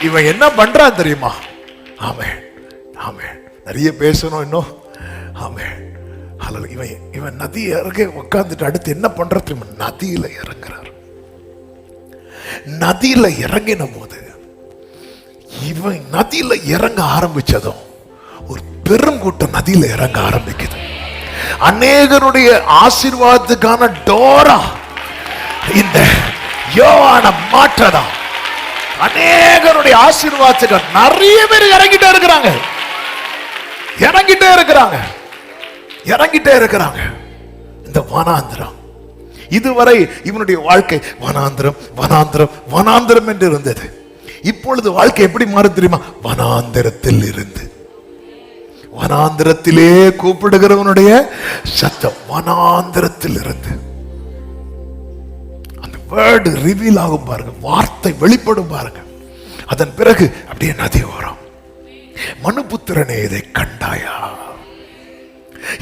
இவன் என்ன பண்றான் தெரியுமா? ஆமென், ஆமென். நிறைய பேசணும் இன்னும். ஆமென். இவன் நதி இறங்க உட்கார்ந்துட்டு அடுத்து என்ன பண்ற தெரியுமா? நதியில இறங்குறார். நதியில இறங்கின போது இவன் நதியில இறங்க ஆரம்பிச்சதும் ஒரு பெருங்கூட்டம் நதியில இறங்க ஆரம்பிக்குது. அநேகருடைய ஆசீர்வாதத்துக்கான டோரா இந்த யோவான மாற்றதான். அநேகருடைய ஆசீர்வாதத்துக்கு நிறைய பேர் இறங்கிட்டே இருக்கிறாங்க, இறங்கிட்டே இருக்கிறாங்க, இறங்கிட்டே இருக்கிறாங்க. இந்த வனாந்திரம் இதுவரை இவனுடைய வாழ்க்கை வனாந்திரம், வனாந்திரம், வனாந்திரம் என்று இருந்தது. இப்பொழுது வாழ்க்கை எப்படி மாறு தெரியுமா? வனாந்திரத்தில் இருந்து, வனாந்திரத்திலே கூப்பிடுகிறவனுடைய சத்தம், வனாந்திரத்தில் இருந்து அந்த வேர்டு ரிவீல் ஆகும் பாருங்க, வார்த்தை வெளிப்படும் பாருங்க. அதன் பிறகு அப்படியே நதி ஓரம். மனுபுத்திரனே இதை கண்டாயா?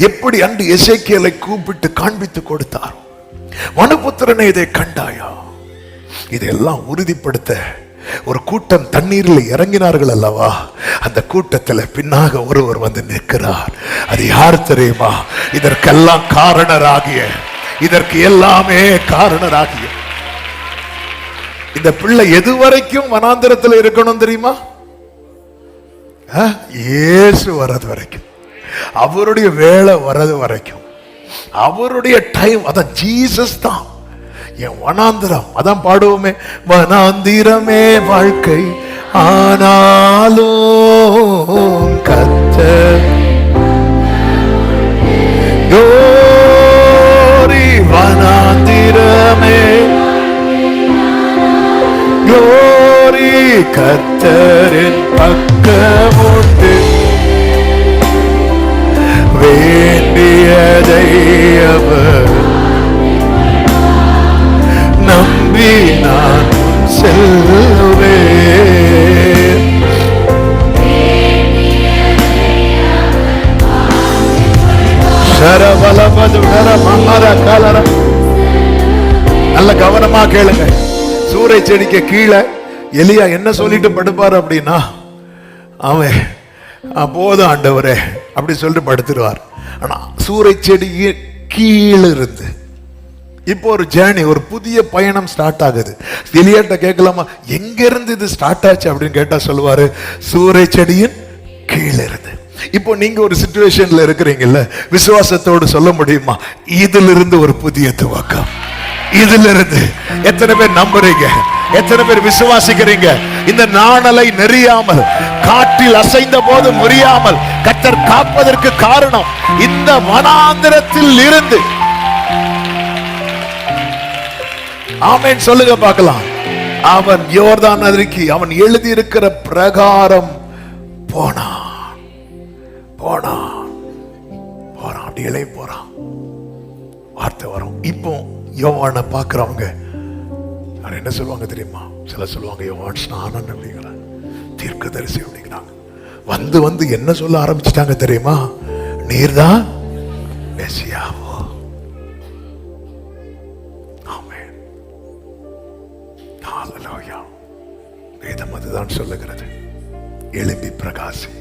எப்படி அன்று எசேக்கியேலை கூப்பிட்டு காண்பித்து கொடுத்தார். மனுபுத்திரனே இதை கண்டாயா? இதெல்லாம் உறுதிப்படுத்த ஒரு கூட்டம் தண்ணீரில் இறங்கினார்கள் அல்லவா? அந்த கூட்டத்தில் பின்னாக ஒருவர் வந்து நிற்கிறார். அது யார் தெரியுமா? இதற்கெல்லாம் காரணராகிய, இதற்கு எல்லாமே காரணராகிய இந்த பிள்ளை எதுவரைக்கும் வனாந்திரத்தில் இருக்கணும் தெரியுமா? இயேசு வர்றது வரைக்கும், அவருடைய வேலை வர்றது வரைக்கும். அவருடைய டைம். அதான் ஜீசஸ் தான் என் வனாந்திரம். அதான் பாடுவோமே, வனாந்திரமே வாழ்க்கை ஆனாலும் கர்த்தர் கோரி வனாந்திரமே கோரி கர்த்தரின் பக்கமுண்டு வேண்டியதை அவர் நம்பி நான் செல்வேன். நல்ல கவனமா கேளுங்க. சூறை செடிக்கு கீழே எலியா என்ன சொல்லிட்டு படுப்பாரு அப்படின்னா, அவன் போதும் ஆண்டவரே அப்படி சொல்லிட்டு படுத்துருவார். ஆனா சூறை செடிக்கு கீழே இருந்து இப்போ ஒரு ஜேர்னி, ஒரு புதிய பயணம் ஸ்டார்ட் ஆகுது. எலியாட்ட கேட்கலாமா, எங்க இருந்து இது ஸ்டார்ட் ஆச்சு அப்படின்னு கேட்டா சொல்லுவாரு, சூறை செடியின் கீழே இருந்து. இப்போ நீங்க ஒரு சிச்சுவேஷன்ல இருக்கிறீங்கல்ல, விசுவாசத்தோடு சொல்ல முடியுமா, இதிலிருந்து ஒரு புதிய துவக்கம். இதிலிருந்து எத்தனை பேர் நம்புறீங்க? எத்தனை பேர் விசுவாசிக்கிறீங்க? இந்த நாணலை நெறியாமல், காற்றில் அசைந்த போது முறியாமல் கர்த்தர் காப்பதற்கு காரணம் இந்த வனாந்திரத்தில் இருந்து. ஆமென் சொல்லுங்க பார்க்கலாம். அவன் யோர்தான் நதிக்கு அவன் எழுதி இருக்கிற பிரகாரம் போனான். அப்படி இளைய போறான். வார்த்தை வரும். இப்போ யோவானை பாக்குறவங்க என்ன சொல்லுவாங்க தெரியுமா? சில சொல்லுவாங்க யோவான் ஸ்நானன் அப்படிங்கிற தீர்க்கதரிசி அப்படிங்கிறாங்க. வந்து என்ன சொல்ல ஆரம்பிச்சிட்டாங்க தெரியுமா? நீர்தான் மெசியாவோ. ஆமென். ஹல்லேலூயா. வேதம் அதுதான் சொல்லுகிறது. எழும்பி பிரகாசி,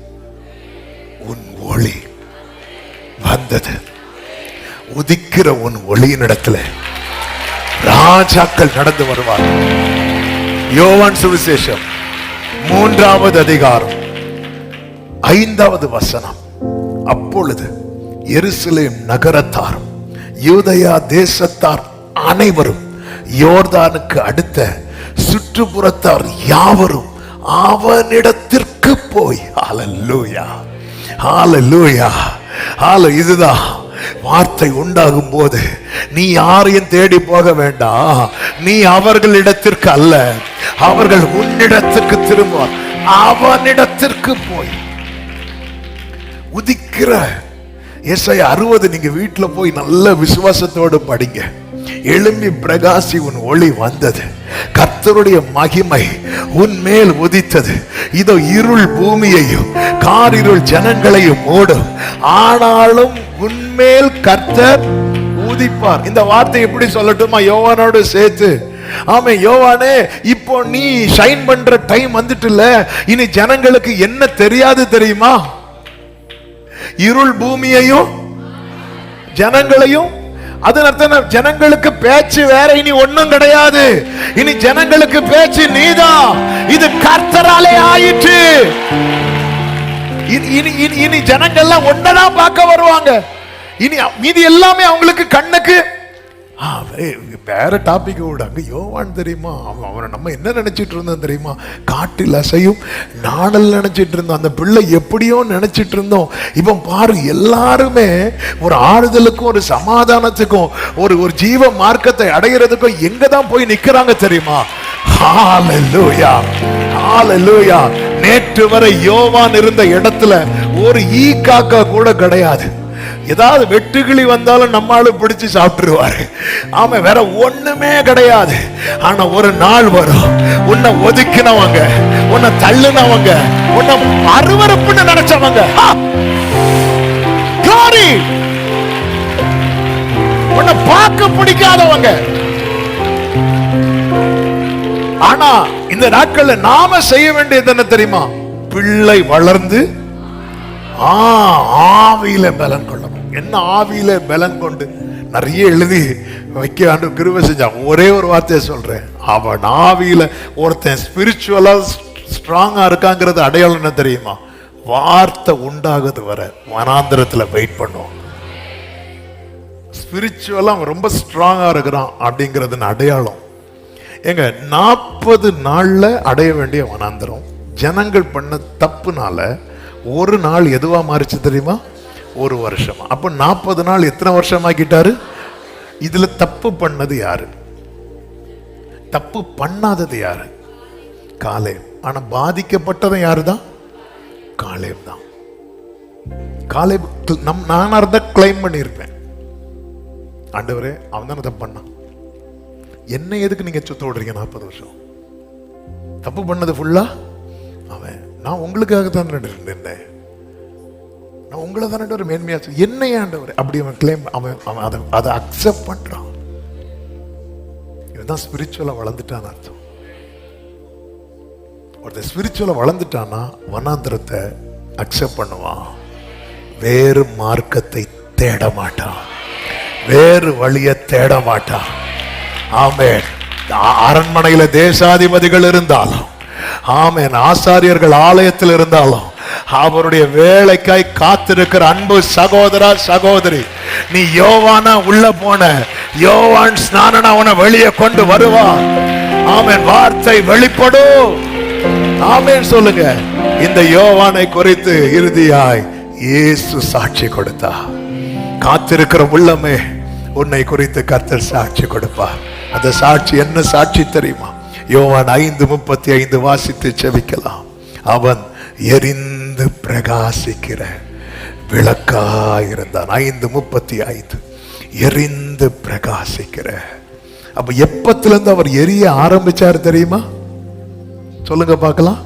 உன் ஒளி வந்தது. உதிக்கிற உன் ஒளியின் இடத்துல ராஜாக்கள் நடந்து வருவார்கள். யோவான் சுவிசேஷம் 3வது அதிகாரம் 5வது வசனம். அப்பொழுது எருசலேம் நகரத்தாரும் யூதேயா தேசத்தார் அனைவரும் யோர்தானுக்கு அடுத்த சுற்றுப்புறத்தார் யாவரும் அவனிடத்திற்கு போய், ஹல்லேலூயா ஹல்லேலூயா ஹல்லேலூயா. இதுதான் வார்த்தை உண்டாகும் போது நீ யாரையும் தேடி போக வேண்டாம். நீ அவர்களிடத்திற்கு அல்ல, அவர்கள் உன்னிடத்திற்கு திரும்புவார். அவனிடத்திற்கு போய் உதிக்கிற ஏசாயா 60 நீங்க வீட்டுல போய் நல்ல விசுவாசத்தோடு படிங்க. எழும்பி பிரகாசி, உன் ஒளி வந்தது. கர்த்தருடைய மகிமை உன் மேல் உதித்தது. இதோ இருள் பூமியையும் காரிருள் ஜனங்களையும் மூடும், ஆனாலும் உன்மேல் கர்த்தர் ஊதிப்பார். இந்த வார்த்தை எப்படி சொல்லட்டுமா யோவானோடு சேர்த்து? ஆமே, யோவானே இப்போ நீ ஷைன் பண்ற டைம் வந்துட்டுல. இனி ஜனங்களுக்கு என்ன தெரியாது தெரியுமா? இருள் பூமியையும் ஜனங்களையும். அதனால ஜனங்களுக்கு பேச்சு வேற இனி ஒண்ணும் கிடையாது. இனி ஜனங்களுக்கு பேச்சு நீதான். இது கர்த்தராலே ஆயிற்று. இனி ஜனங்கள்லாம் ஒன்னதான் பார்க்க வருவாங்க. இனி மீதி எல்லாமே அவங்களுக்கு கண்ணுக்கு வேற டாபிக் விடாங்க. யோவான் தெரியுமா, அவனை நம்ம என்ன நினைச்சிட்டு இருந்தோம் தெரியுமா? காட்டில் அசையும் நாணல் நினைச்சிட்டு இருந்தோம். அந்த பிள்ளை எப்படியோ நினைச்சிட்டு இருந்தோம். இப்போ பாரு, எல்லாருமே ஒரு ஆறுதலுக்கும் ஒரு சமாதானத்துக்கும் ஒரு ஜீவ மார்க்கத்தை அடைகிறதுக்கும் எங்க தான் போய் நிக்கிறாங்க தெரியுமா? ஹல்லேலூயா ஹல்லேலூயா. நேற்று வரை யோவான் இருந்த இடத்துல ஒரு ஈ காக்கா கூட கிடையாது. ஏதாவது வெட்டுக்கிளி வந்தாலும் நம்மால பிடிச்சு சாப்பிட்டுருவாரு. ஆமா, வேற ஒண்ணுமே கிடையாது. ஆனா ஒரு நாள் வரும், உன்னை ஒதுக்கினவங்க, உன்னை தள்ளுனவங்க, உன்னை அருவருப்புன்னு நினைச்சவங்க, உன்னை பார்க்க பிடிக்காதவங்க. ஆனா இந்த நாட்கள்ல நாம செய்ய வேண்டியது என்ன தெரியுமா? பிள்ளை வளர்ந்து ஆவியில பலன் கொள்ளணும். என்ன ஆவியில பலன் கொண்டு நிறைய எழுதி வைக்க ஆண்டு கிருபை செஞ்சான். ஒரே ஒரு வார்த்தையை சொல்றேன், அவன் ஆவியில ஒருத்தன் ஸ்பிரிச்சுவலா ஸ்ட்ராங்கா இருக்காங்கிறது அடையாளம் என்ன தெரியுமா? வார்த்தை உண்டாகுது வர வனாந்திரத்துல வெயிட் பண்ணுவோம். ஸ்பிரிச்சுவலா அவன் ரொம்ப ஸ்ட்ராங்கா இருக்கிறான் அப்படிங்கிறது அடையாளம். எங்க 40 நாள்ல அடைய வேண்டிய வனாந்தரம் ஜனங்கள் பண்ண தப்புனால ஒரு நாள் எதுவா மாறிச்சு தெரியுமா? ஒரு வருஷமா. அப்ப 40 நாள் எத்தனை வருஷம் ஆக்கிட்டாரு? இதுல தப்பு பண்ணது யாரு? தப்பு பண்ணாதது யாரு? காலேப். ஆனா பாதிக்கப்பட்டதும் யாருதான்? காலேப் தான். காலேப் நான் அதை கிளைம் பண்ணியிருப்பேன். ஆண்டவரே அவன் தானே தப்பு பண்ணான், என்ன எதுக்கு நீங்க சுத்த விடுறீங்க? 40 வருஷம் தப்பு பண்ணது ஃபுல்லா அவன். நான் உங்களுக்காக தான் இருந்தேன், நான் உங்களை தானே ஒரு மேன்மையா என்ன ஆண்டவர் அப்படி அவன் கிளைம், அவன் அதை அக்செப்ட் பண்றான். இதுதான் ஸ்பிரிச்சுவலா வளர்ந்துட்டான்னு அர்த்தம். ஒருத்தர் ஸ்பிரிச்சுவலா வளர்ந்துட்டான்னா வனாந்திரத்தை அக்செப்ட் பண்ணுவான், வேறு மார்க்கத்தை தேட மாட்டான், வேறு வழியை தேட மாட்டான். ஆமென். அரண்மனையில தேசாதிபதிகள் இருந்தாலும், ஆமென், ஆசாரியர்கள் ஆலயத்தில் இருந்தாலும், அவருடைய வேலைக்காய் காத்திருக்கிற அன்பு சகோதரா சகோதரி, நீ யோவானா உள்ள போன, யோவான் ஸ்நானனா உன்னை வெளியே கொண்டு வருவான். ஆமென். வார்த்தை வெளிப்படும். ஆமென் சொல்லுங்க. இந்த யோவானை குறித்து இறுதியாய் இயேசு சாட்சி கொடுத்தா, காத்திருக்கிற உள்ளமே உன்னை குறித்து கர்த்தர் சாட்சி கொடுப்பார். அந்த சாட்சி என்ன சாட்சி தெரியுமா? யோவான் 5:35 வாசித்து செபிக்கலாம். அவன் எரிந்து பிரகாசிக்கிற விளக்காயிருந்தான். 5:35 எரிந்து பிரகாசிக்கிற. அப்ப எப்பத்துல இருந்து அவர் எரிய ஆரம்பிச்சார் தெரியுமா? சொல்லுங்க பார்க்கலாம்.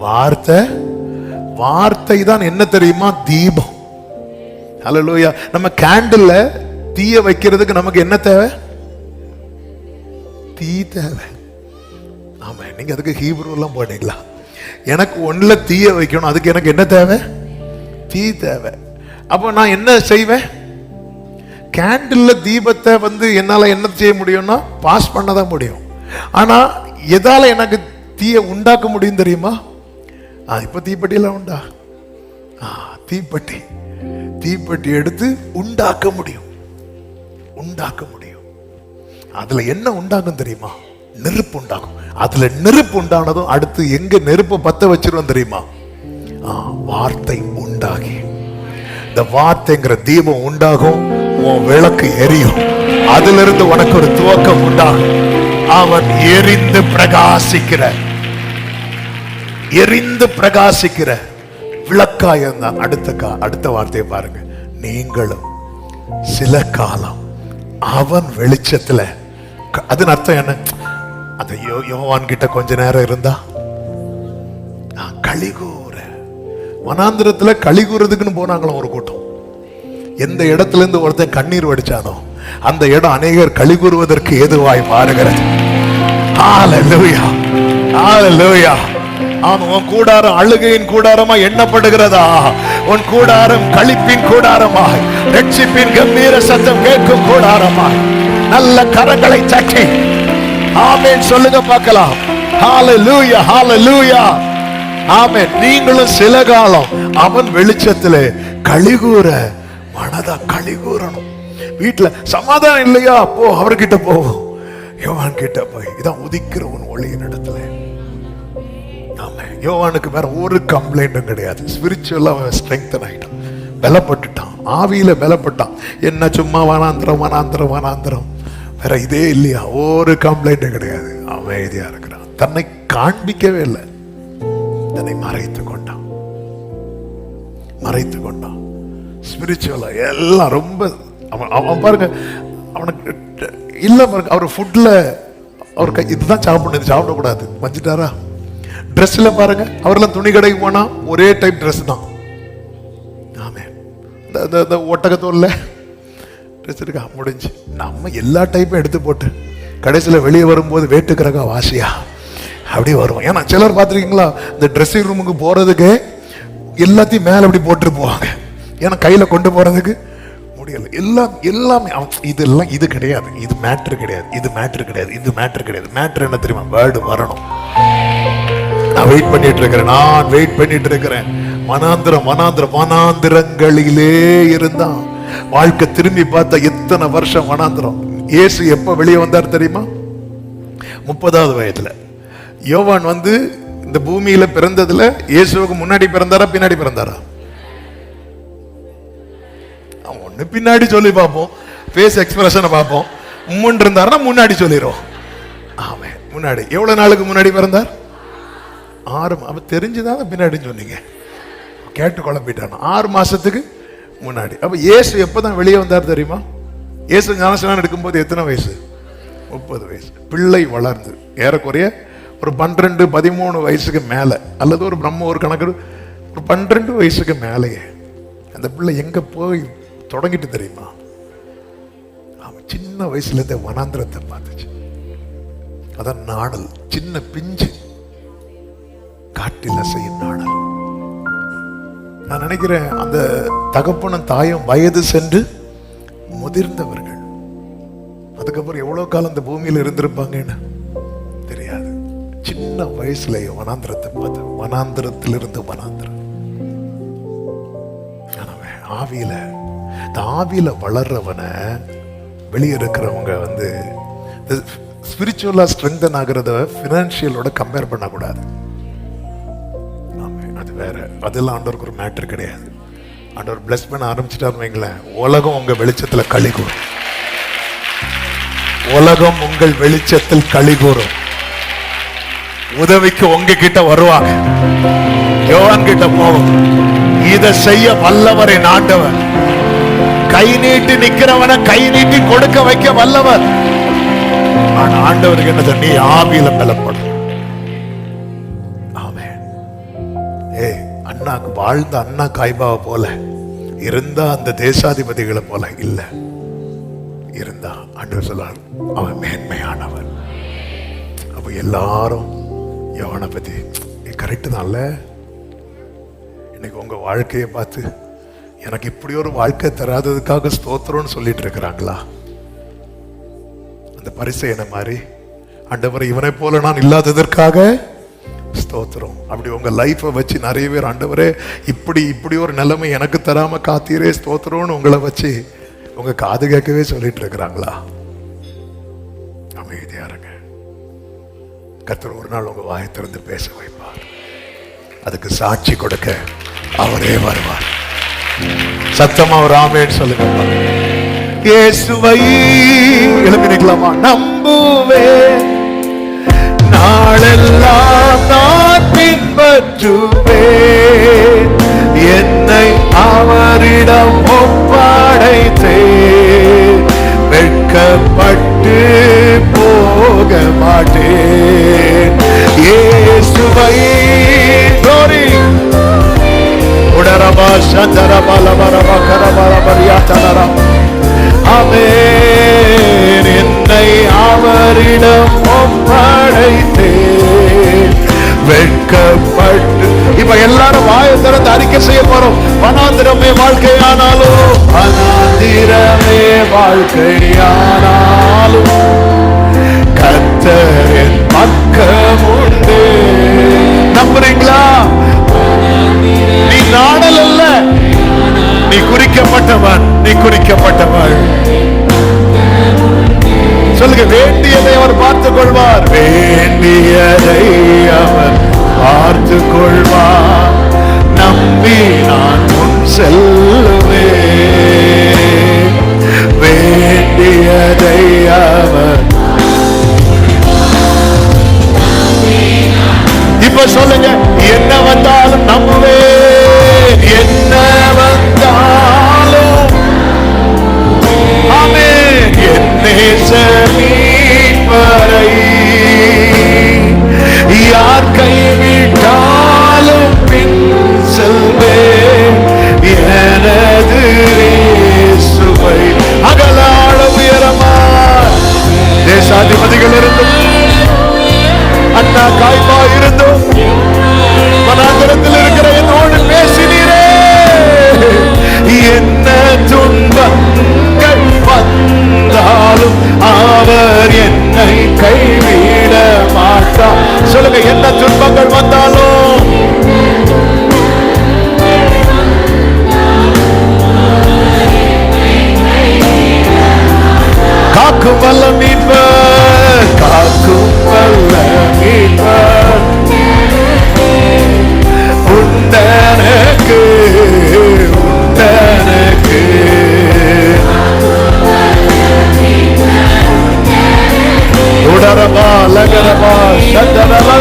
வார்த்தை. வார்த்தை தான் என்ன தெரியுமா? தீபம். ஹல்லேலூயா. நம்ம கேண்டில்ல தீய வைக்கிறதுக்கு நமக்கு என்ன தேவை? தீ தேவை. ஆமா, நீங்க அதுக்கு ஹீப்ரூ எல்லாம் போனீங்களா? எனக்கு ஒண்ணுல தீய வைக்கணும், அதுக்கு எனக்கு என்ன தேவை? தீ தேவை. அப்போ நான் என்ன செய்வேன்? கேண்டில்ல தீபத்தை என்னால என்ன செய்ய முடியும்னா பாஸ் பண்ணதான் முடியும். ஆனா எதால எனக்கு தீய உண்டாக்க முடியும் தெரியுமா? இப்ப தீப்பெட்டியெல்லாம் உண்டா? தீப்பெட்டி. தீப்பெட்டி எடுத்து உண்டாக்க முடியும். உண்டாக்க முடியும். அதுல என்ன உண்டாகும் தெரியுமா? நெருப்பு உண்டாகும். அதுல நெருப்பு உண்டானதும் அடுத்து எங்க நெருப்பை பத்த வச்சிருவோம் தெரியுமா? வார்த்தை உண்டாகி, இந்த வார்த்தைங்கிற தீபம் உண்டாகும், உன் விளக்கு எரியும். அதுல இருந்து உனக்கு ஒரு துவக்கம் உண்டாகும். அவன் எரிந்து பிரகாசிக்கிற, எரிந்து பிரகாசிக்கிற விளக்காயிருந்தான். அடுத்த வார்த்தையை பாருங்க. நீங்களும் சில காலம் அவன் வெளிச்சத்துல. அதன் அர்த்தம் என்ன? அந்த யோவான் கிட்ட கொஞ்ச நேரம் இருந்தா கலிகூற. வனாந்திரத்துல கலிகூறதுக்குன்னு போனாங்களும் ஒரு கூட்டம். எந்த இடத்துல இருந்து ஒருத்தன் கண்ணீர் வடிச்சானோ அந்த இடம் அநேகர் கலிகூறுவதற்கு ஏதுவாய் மாறுகிறது. ஹல்லேலூயா, ஹல்லேலூயா. ஆமா, உன் கூடாரம் அழுகையின் கூடாரமா எண்ணப்படுகிறதா? உன் கூடாரம் களிப்பின் கூடாரமாய், ரட்சிப்பின் கம்பீர சத்தம் கேட்கும் கூடாரமாய், நல்ல கரங்களை தட்டி ஆமென் சொல்லுங்க பார்க்கலாம். ஹல்லேலூயா, ஹல்லேலூயா. ஆமென். நீங்களும் சில காலம் அவன் வெளிச்சத்திலே கலிகூற, மனதா கலிகூறணும். வீட்டுல சமாதானம் இல்லையா? போ, அவர்கிட்ட போவோம். யோவான் கிட்ட போய் இதான் உதிக்கிற உன் ஒளியின் இடத்துல. யோவானுக்கு வேற ஒரு கம்ப்ளைண்டும் கிடையாது. ஸ்பிரிச்சுவலா அவன் ஸ்ட்ரெங்தன் ஆயிட்டான், பலப்பட்டுட்டான், ஆவியில பலப்பட்டான். என்ன சும்மா வனாந்திரம் வனாந்திரம் வனாந்திரம், வேற இதே இல்லையா? ஒரு கம்ப்ளைண்டும் கிடையாது. அமைதியா இருக்கிறான். தன்னை காண்பிக்கவே இல்லை, தன்னை மறைத்து கொண்டான், மறைத்து கொண்டான். ஸ்பிரிச்சுவலா எல்லாம் ரொம்ப அவன் பாருங்க, அவனுக்கு இல்ல பாருங்க, அவர் ஃபுட்ல அவர் இதுதான் சாப்பிடணும், இது சாப்பிடக்கூடாது வஞ்சிட்டாரா? ட்ரெஸ்ல பாருங்க, அவரெல்லாம் துணி கடைக்கு போனா ஒரே டைப் ட்ரெஸ் தான். ஆமே, இந்த ஒட்டகத்தோல்ல ட்ரெஸ் இருக்கா, முடிஞ்சு. நம்ம எல்லா டைப்பும் எடுத்து போட்டு கடைசியில் வெளியே வரும்போது வேட்டுக்கிறக்கா வாசியா அப்படி வருவோம். ஏன்னா சிலர் பார்த்துருக்கீங்களா, இந்த ட்ரெஸ்ஸிங் ரூமுக்கு போறதுக்கு எல்லாத்தையும் மேலே அப்படி போட்டு போவாங்க. ஏன்னா கையில கொண்டு போறதுக்கு முடியல. எல்லாமே இதெல்லாம் இது கிடையாது, இது மேட்ரு கிடையாது, இது மேட்ரு கிடையாது, இது மேட்ரு கிடையாது. மேட்ரு என்ன தெரியுமா? வேர்டு வரணும். நான் வெயிட் பண்ணிட்டு இருக்கிறேன், நான் வெயிட் பண்ணிட்டு இருக்கிறேன். வனாந்திரங்களிலே இருந்தான். வாழ்க்கை திரும்பி பார்த்தா எத்தனை வருஷம் வனாந்திரம். இயேசு எப்ப வெளியே வந்தார் தெரியுமா? 30வது வயதுல. யோவான் இந்த பூமியில பிறந்ததுல இயேசுவுக்கு முன்னாடி பிறந்தாரா பின்னாடி பிறந்தாரா? ஒண்ணு பின்னாடி சொல்லி பார்ப்போம், ஃபேஸ் எக்ஸ்பிரஷனை பார்ப்போம். முன் இருந்தாருன்னா முன்னாடி சொல்லிடுவோம். ஆமே, முன்னாடி. எவ்வளவு நாளுக்கு முன்னாடி பிறந்தார்? 6 அப்ப தெரிஞ்சுதான் பின்னாடி சொன்னீங்க, கேட்டு குழம்பிட்டான். 6 மாசத்துக்கு முன்னாடி. அப்ப இயேசு எப்பதான் வெளியே வந்தார் தெரியுமா? இயேசு ஞானஸ்நானம் எடுக்கும்போது எத்தனை வயசு? 30 வயசு. பிள்ளை வளர்ந்து ஏறக்குறைய ஒரு 12-13 வயசுக்கு மேல, அல்லது ஒரு கணக்கு ஒரு 12 வயசுக்கு மேலேயே அந்த பிள்ளை எங்க போய் தொடங்கிட்டு தெரியுமா? அவன் சின்ன வயசுல இருந்த வனாந்திரத்தை பார்த்துச்சு. அதான் நாடல். சின்ன பிஞ்சு காட்டில் செய்யும் நாடல். நான் நினைக்கிறேன் அந்த தகப்பனும் தாயும் வயது சென்று முதிர்ந்தவர்கள். அதுக்கப்புறம் எவ்வளவு காலம் அந்த பூமியில இருந்திருப்பாங்கன்னு தெரியாது. சின்ன வயசுலயே வனாந்திரத்தை பார்த்து, வனாந்திரத்திலிருந்து வனாந்திரம். ஆவியில வளர்றவனை வெளியே இருக்கிறவங்க ஸ்பிரிச்சுவலா ஸ்ட்ரெங்தன் ஆகிறத பினான்சியலோட கம்பேர் பண்ணக்கூடாது. அது வேற. அதெல்லாம் ஆண்டவருக்கு ஒரு மேட்டர் கிடையாது. ஆண்டவர் பிளஸ் பண்ண ஆரம்பிச்சுட்டாரு வைங்களேன், உலகம் உங்க வெளிச்சத்துல களி கூறும். உலகம் உங்கள் வெளிச்சத்தில் களி கூறும். உதவிக்கு உங்ககிட்ட வருவாங்க. யோவான் கிட்ட போவோம். இதை செய்ய வல்லவரை ஆண்டவர். கை நீட்டி நிக்கிறவனை கை நீட்டி கொடுக்க வைக்க வல்லவர். ஆனா ஆண்டவருக்கு என்ன, நீ ஆவியில பலப்படும். ஆமென். அண்ணாக்கு வாழ்ந்த அண்ணா காய்பாவை போல இருந்தா, அந்த தேசாதிபதிகளை போல இல்ல இருந்தா, ஆண்டவர் சொல்றார் அவன் மேன்மையானவர். அப்ப எல்லாரும் யோவானை பத்தி கரெக்ட் தான்ல. இன்னைக்கு உங்க வாழ்க்கையை பார்த்து எனக்கு இப்படி ஒரு வாழ்க்கை தராததுக்காக ஸ்தோத்திரம்னு சொல்லிட்டு இருக்கிறாங்களா? அந்த பரிசேயனை மாதிரி ஆண்டவரை இவனை போல நான் இல்லாததற்காக ஸ்தோத்திரம். அப்படி உங்க லைஃபை வச்சு நிறைய பேர் ஆண்டவரே இப்படி ஒரு நிலைமை எனக்கு தராம காத்தீரே ஸ்தோத்திரம்னு உங்களை வச்சு உங்க காது கேட்கவே சொல்லிட்டு இருக்கிறாங்களா? அமைதியா இருங்க. கர்த்தர் ஒரு நாள் உங்க வாயை திறந்து பேச வைப்பார். அதுக்கு சாட்சி கொடுக்க அவரே வருவார். சத்தமா ஒரு ஆமென் சொல்லுங்க. இயேசுவை எழுப்பி நிக்கலாமா? நம்புவேன், நாளெல்லாம் நான் பின்பற்றுவேன், என்னை அவரிடம் ஒப்படைத்தேன், வெட்கப்பட்டு போக மாட்டேன். இயேசுவை glory உடரபா சந்தரபா லபரபா கரபரபரியா தனரா. ஆமென். என்னை அவரிடம் ஒப்படைத்தேன், வெட்கப்பட்டு. இப்ப எல்லாரும் வாயை திறந்து அறிக்கை செய்ய போறோம். வனாந்திரமே வாழ்க்கையானாலும், வனாந்திரமே வாழ்க்கையானாலும் கர்த்தர் என் பக்கம் உண்டு. நம்புறீங்களா? நீ நாடல் அல்ல, நீ குறிக்கப்பட்டவன், நீ குறிக்கப்பட்டவள். சொல்லுங்க, வேண்டியதை அவர் பார்த்துக் கொள்வார். வேண்டியதை அவர் பார்த்துக் கொள்வார். நம்பி நான் முன் செல்லுவேன். வேண்டியதை அவர். இப்ப சொல்லுங்க, என்ன வந்தாலும் நம்புவேன், என்ன வந்தாலும். ஆமென். என் நேசமீட்பரை யார் கைவிட்டாலும் பின் செல்வேன். எனது இயேசுவை அகலாள உயரமாய் தேசாதிபதிகள் இருந்தும், அண்ணா காய்பா இருந்தும், வனாந்திரத்தில் இருக்கிற என்னோடு பேசினீரே. என்ன துன்பங்கள் வந்தாலும் அவர் என்னை கைவிட மாட்டார். சொல்லுங்க, என்ன துன்பங்கள் வந்தாலும் காக்கும் வல்ல மீட்பர், காக்கும் வல்ல மீட்பர் உண்டனக்கு, உண்டனக்கு. உடரமா லகரமா சந்தனமே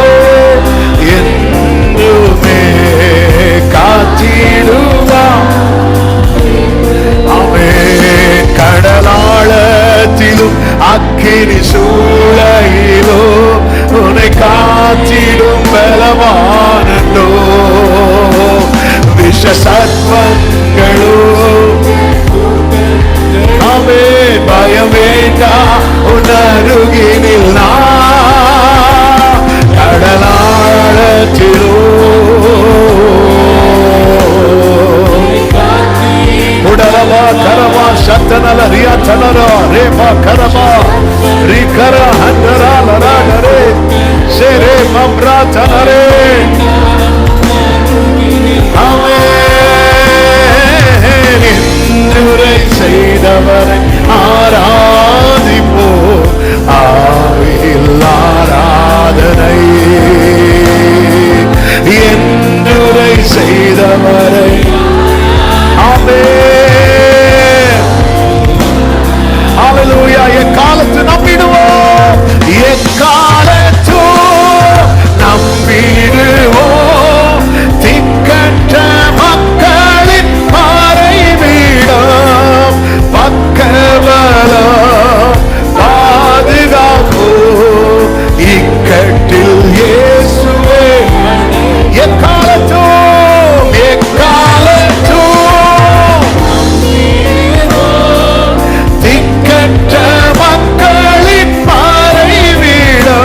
என்றுமே காத்திடுவா. ஆமென். கடலாழத்திலும் அக்கினி சூளையிலோ உன்னை காத்திடும் பலவானோ. விஷ சர்ப்பங்களோ ஆமென் பயம் வேண்டாம் உன்னருகினில் நான். கடலாழத்திலோ உடலவா கரவா சத்தனல ரியா தனரா ரேமா கரமா ரிகர ஹந்தரா லராடரே சேரே மம்ரா தனரே. ஆமென். இன்றுரை செய்தவரை ஆராதிப்போ, ஆவியில் ஆராதனை. இன்றுரை செய்தவரை ஆமென். ஹல்லேலூயா. எக்காலத்து நம்பிடுவோம், எக்காலத்து நம்பிடுவோம். திக்கற்ற மக்களின் மறைவிடம் பக்கபலம் பாதுகாப்போ. இக்கட்டில் இயேசுவே எக்காலத்தும், எக்காலத்தும் திக்கற்ற மக்களின் மறைவிடம்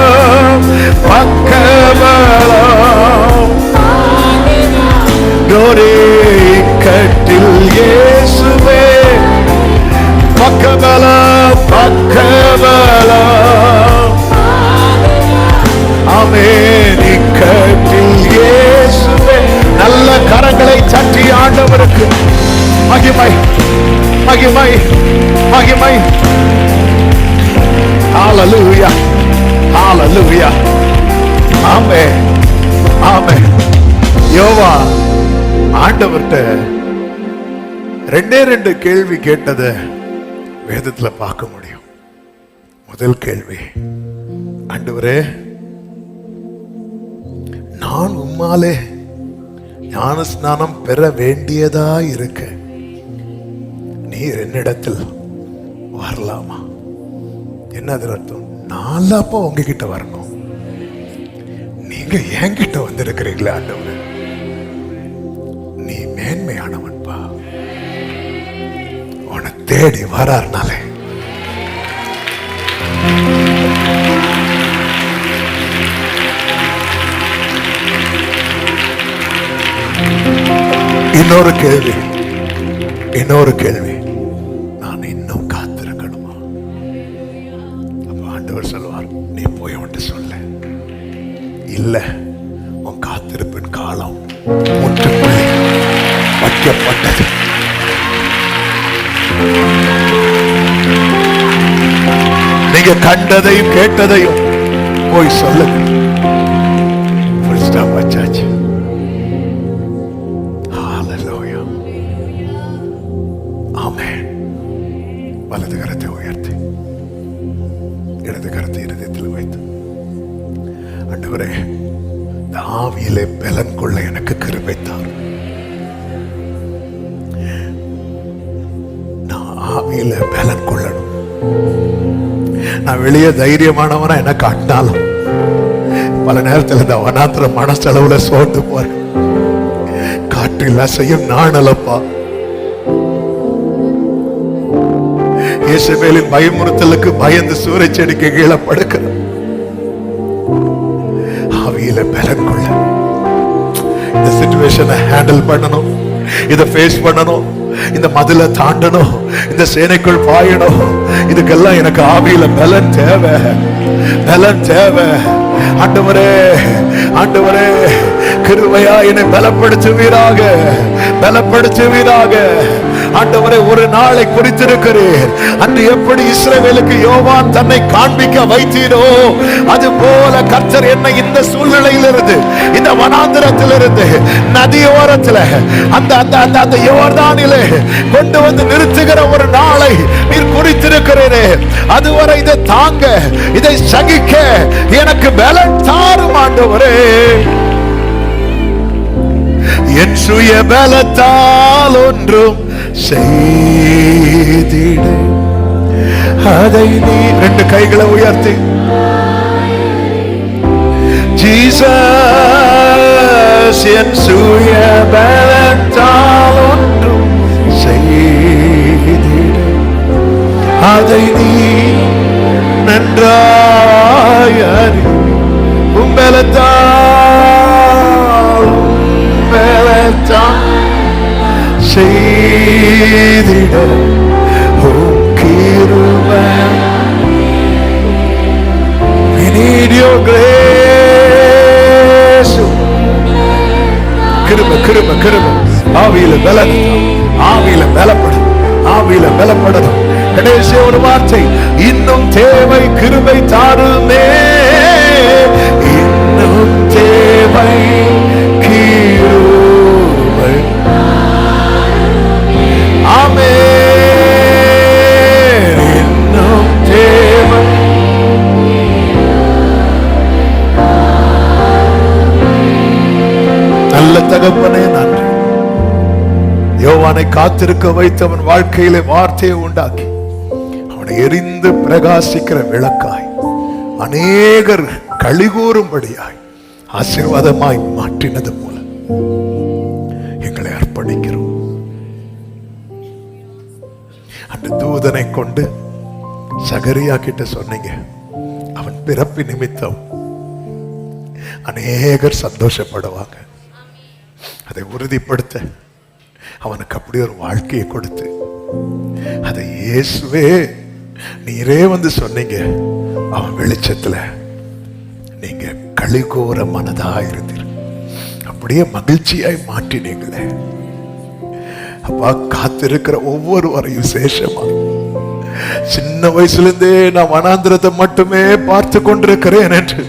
பக்கபலம். டோரே இக்கட்டில் இயேசுவே பக்கபலம், பக்கபலம். ஆமென். இக்கட்டில் இயேசுவே. நல்ல கரங்களை தட்டி ஆண்டவருக்கு மகிமை, மகிமை, மகிமை. ஹல்லேலூயா, ஹல்லேலூயா. ஆமென், ஆமென். யோவா ஆண்டவர்கிட்ட ரெண்டே கேள்வி கேட்டதை வேதத்துல பார்க்க முடியும். முதல் கேள்வி, ஆண்டவரே நான் உம்மாலே ஞான ஸ்நானம் பெற வேண்டியதா இருக்கு, நீர் என்னிடத்தில் வரலாமா? என்ன அது அர்த்தம்? நான் அப்போ உங்ககிட்ட வரணும், நீங்க என்கிட்ட வந்திருக்கிறீங்களா? ஆண்டவரே நீ மேன்மையானவன்பா, உன்னை தேடி வராருனாலே. இன்னொரு கேள்வி, இன்னொரு கேள்வி, நான் இன்னும் காத்திருக்கணுமா? அப்ப ஆண்டவர் சொல்லுவார், நீ போய் அவன்கிட்ட சொல்ல, இல்ல உன் காத்திருப்பின் காலம் முற்றுப்புள்ளி வைக்கப்பட்டது. நீங்க கண்டதையும் கேட்டதையும் போய் சொல்லுங்க. வச்சாச்சு. ஹல்லேலூயா. ஆமென். வலது கரத்தை உயர்த்தி இடது கரத்தை இருதயத்தில் வைத்து, ஆண்டவரே ஆவியிலே பலன் கொள்ள எனக்கு கிருபை தாரும். நான் ஆவியில பலன் கொள்ளணும். நான் வெளியே தைரியமானவனா என்ன காட்டினாலும் பல நேரத்தில் இந்த வனாந்திர மனசளவுல சோர்ந்து போறேன். காற்றில் அசையும் நாணலப்பா. இயேசுவேலின் பயமுறுத்தலுக்கு பயந்து சூறை செடிக்கு கீழே படுக்கிறேன். ஆவியில பலன் கொள்ள, இந்த சிச்சுவேஷனை ஹேண்டில் பண்ணணும், இதை ஃபேஸ் பண்ணணும், இந்த மதில தாண்டணும், இந்த சேனைக்குள் பாயணும். இதுக்கெல்லாம் எனக்கு ஆவியில பலன் தேவை, பலன் தேவை. ஆண்டவரே, ஆண்டவரே கிருபையா என்னை பலப்படுத்துவீராக, பலப்படுத்துவீராக. ஆண்டவரே ஒரு நாளை குறித்திருக்கிறீர். அன்று எப்படி இஸ்ரவேலுக்கு யோவான் தன்னை காண்பிக்க வைத்தீரோ அது போல கர்த்தர் என்னை இந்த சூழ்நிலையிலிருந்து, இந்த வனாந்திரத்திலிருந்து, நதியோரத்தில் அந்த அந்த அந்த அந்த யோர்தானிலே கொண்டு வந்து நிறுத்துகிற ஒரு நாளை நீர் குறித்திருக்கிறீரே. அதுவரை இதை தாங்க, இதை சகிக்க எனக்கு பலன் தாரும் ஆண்டவரே. என் சுய பலத்தால் ஒன்றும் செய்திடு அதை நீ. ரெண்டு கைகளை உயர்த்தி ஜீசஸ், என் சுய பலத்தால் ஒன்றும் செய்திடு அதை நீ நன்றாய் அறி. உம்பலத்தால் செய்திட உம் கிருபை. We need your grace. கிருபை கிருபை கிருபை. ஆவியில பலன், ஆவியில பலப்படும், ஆவியில பலப்படணும். கடைசி ஒரு வார்த்தை, இன்னும் தேவை கிருபை தாருமே. இன்னும் தேவை கிருபை. ஆமென். இன்னும் தேவை. நல்ல தகப்பனே நன்றி. யோவானை காத்திருக்க வைத்தவன் வாழ்க்கையிலே வார்த்தையை உண்டாக்கி அவனை எரிந்து பிரகாசிக்கிற விளக்காய் அநேகர் களிகூறும்படியாய் ஆசீர்வாதமாய் மாற்றினது மூலம் எங்களை அர்ப்பணிக்கிறோம். அந்த தூதனை கொண்டு சகரியா கிட்ட சொன்னீங்க, அவன் பிறப்பு நிமித்தம் அநேகர் சந்தோஷப்படுவாங்க. அதை உறுதிப்படுத்த அவனுக்கு அப்படி ஒரு வாழ்க்கையை கொடுத்து, அதை இயேசுவே நீரே வந்து சொன்னீங்க, அவன் வெளிச்சத்துல நீங்க களிகோர மனதா இருந்தீர், அப்படியே மகிழ்ச்சியாய் மாற்றினீங்களே அப்பா. காத்திருக்கிற ஒவ்வொருவரையும் விசேஷமா, சின்ன வயசுல இருந்தே நான் வனாந்திரத்தை மட்டுமே பார்த்து கொண்டிருக்கிறேன் என்று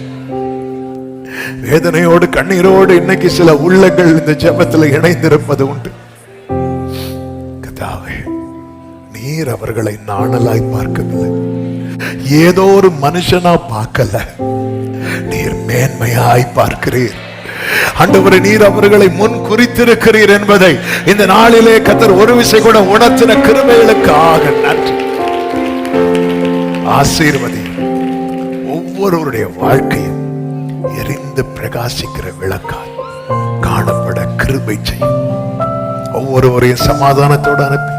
வேதனையோடு கண்ணீரோடு இன்னைக்கு சில உள்ளங்கள் இந்த ஜெபத்தில் இணைந்திருப்பது உண்டு. கர்த்தாவே, நீர் அவர்களை நாணலாய் பார்க்கவில்லை, ஏதோ ஒரு மனுஷனா பார்க்கல, நீர் மேன்மையாய் பார்க்கிறீர். ஆண்டவரே, நீர் அவர்களை முன் குறித்திருக்கிறீர் என்பதை இந்த நாளிலே கர்த்தர் ஒரு விசை கூட உணர்த்தின கிருபைகளுக்காக நன்றி. ஆசீர்வதி ஒவ்வொருவருடைய வாழ்க்கையும் எரிந்து பிரகாசிக்கிற விளக்காய் காணப்பட கிருபை செய்யும். ஒவ்வொருவரையும் சமாதானத்தோடு அனுப்பி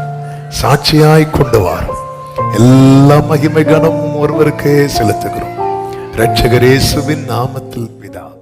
சாட்சியாய் கொண்டு வாரும். எல்லா மகிமை கனமும் ஒருவருக்கே செலுத்துகிறோம். இரட்சகர் இயேசுவின் நாமத்தில் பிதாவே.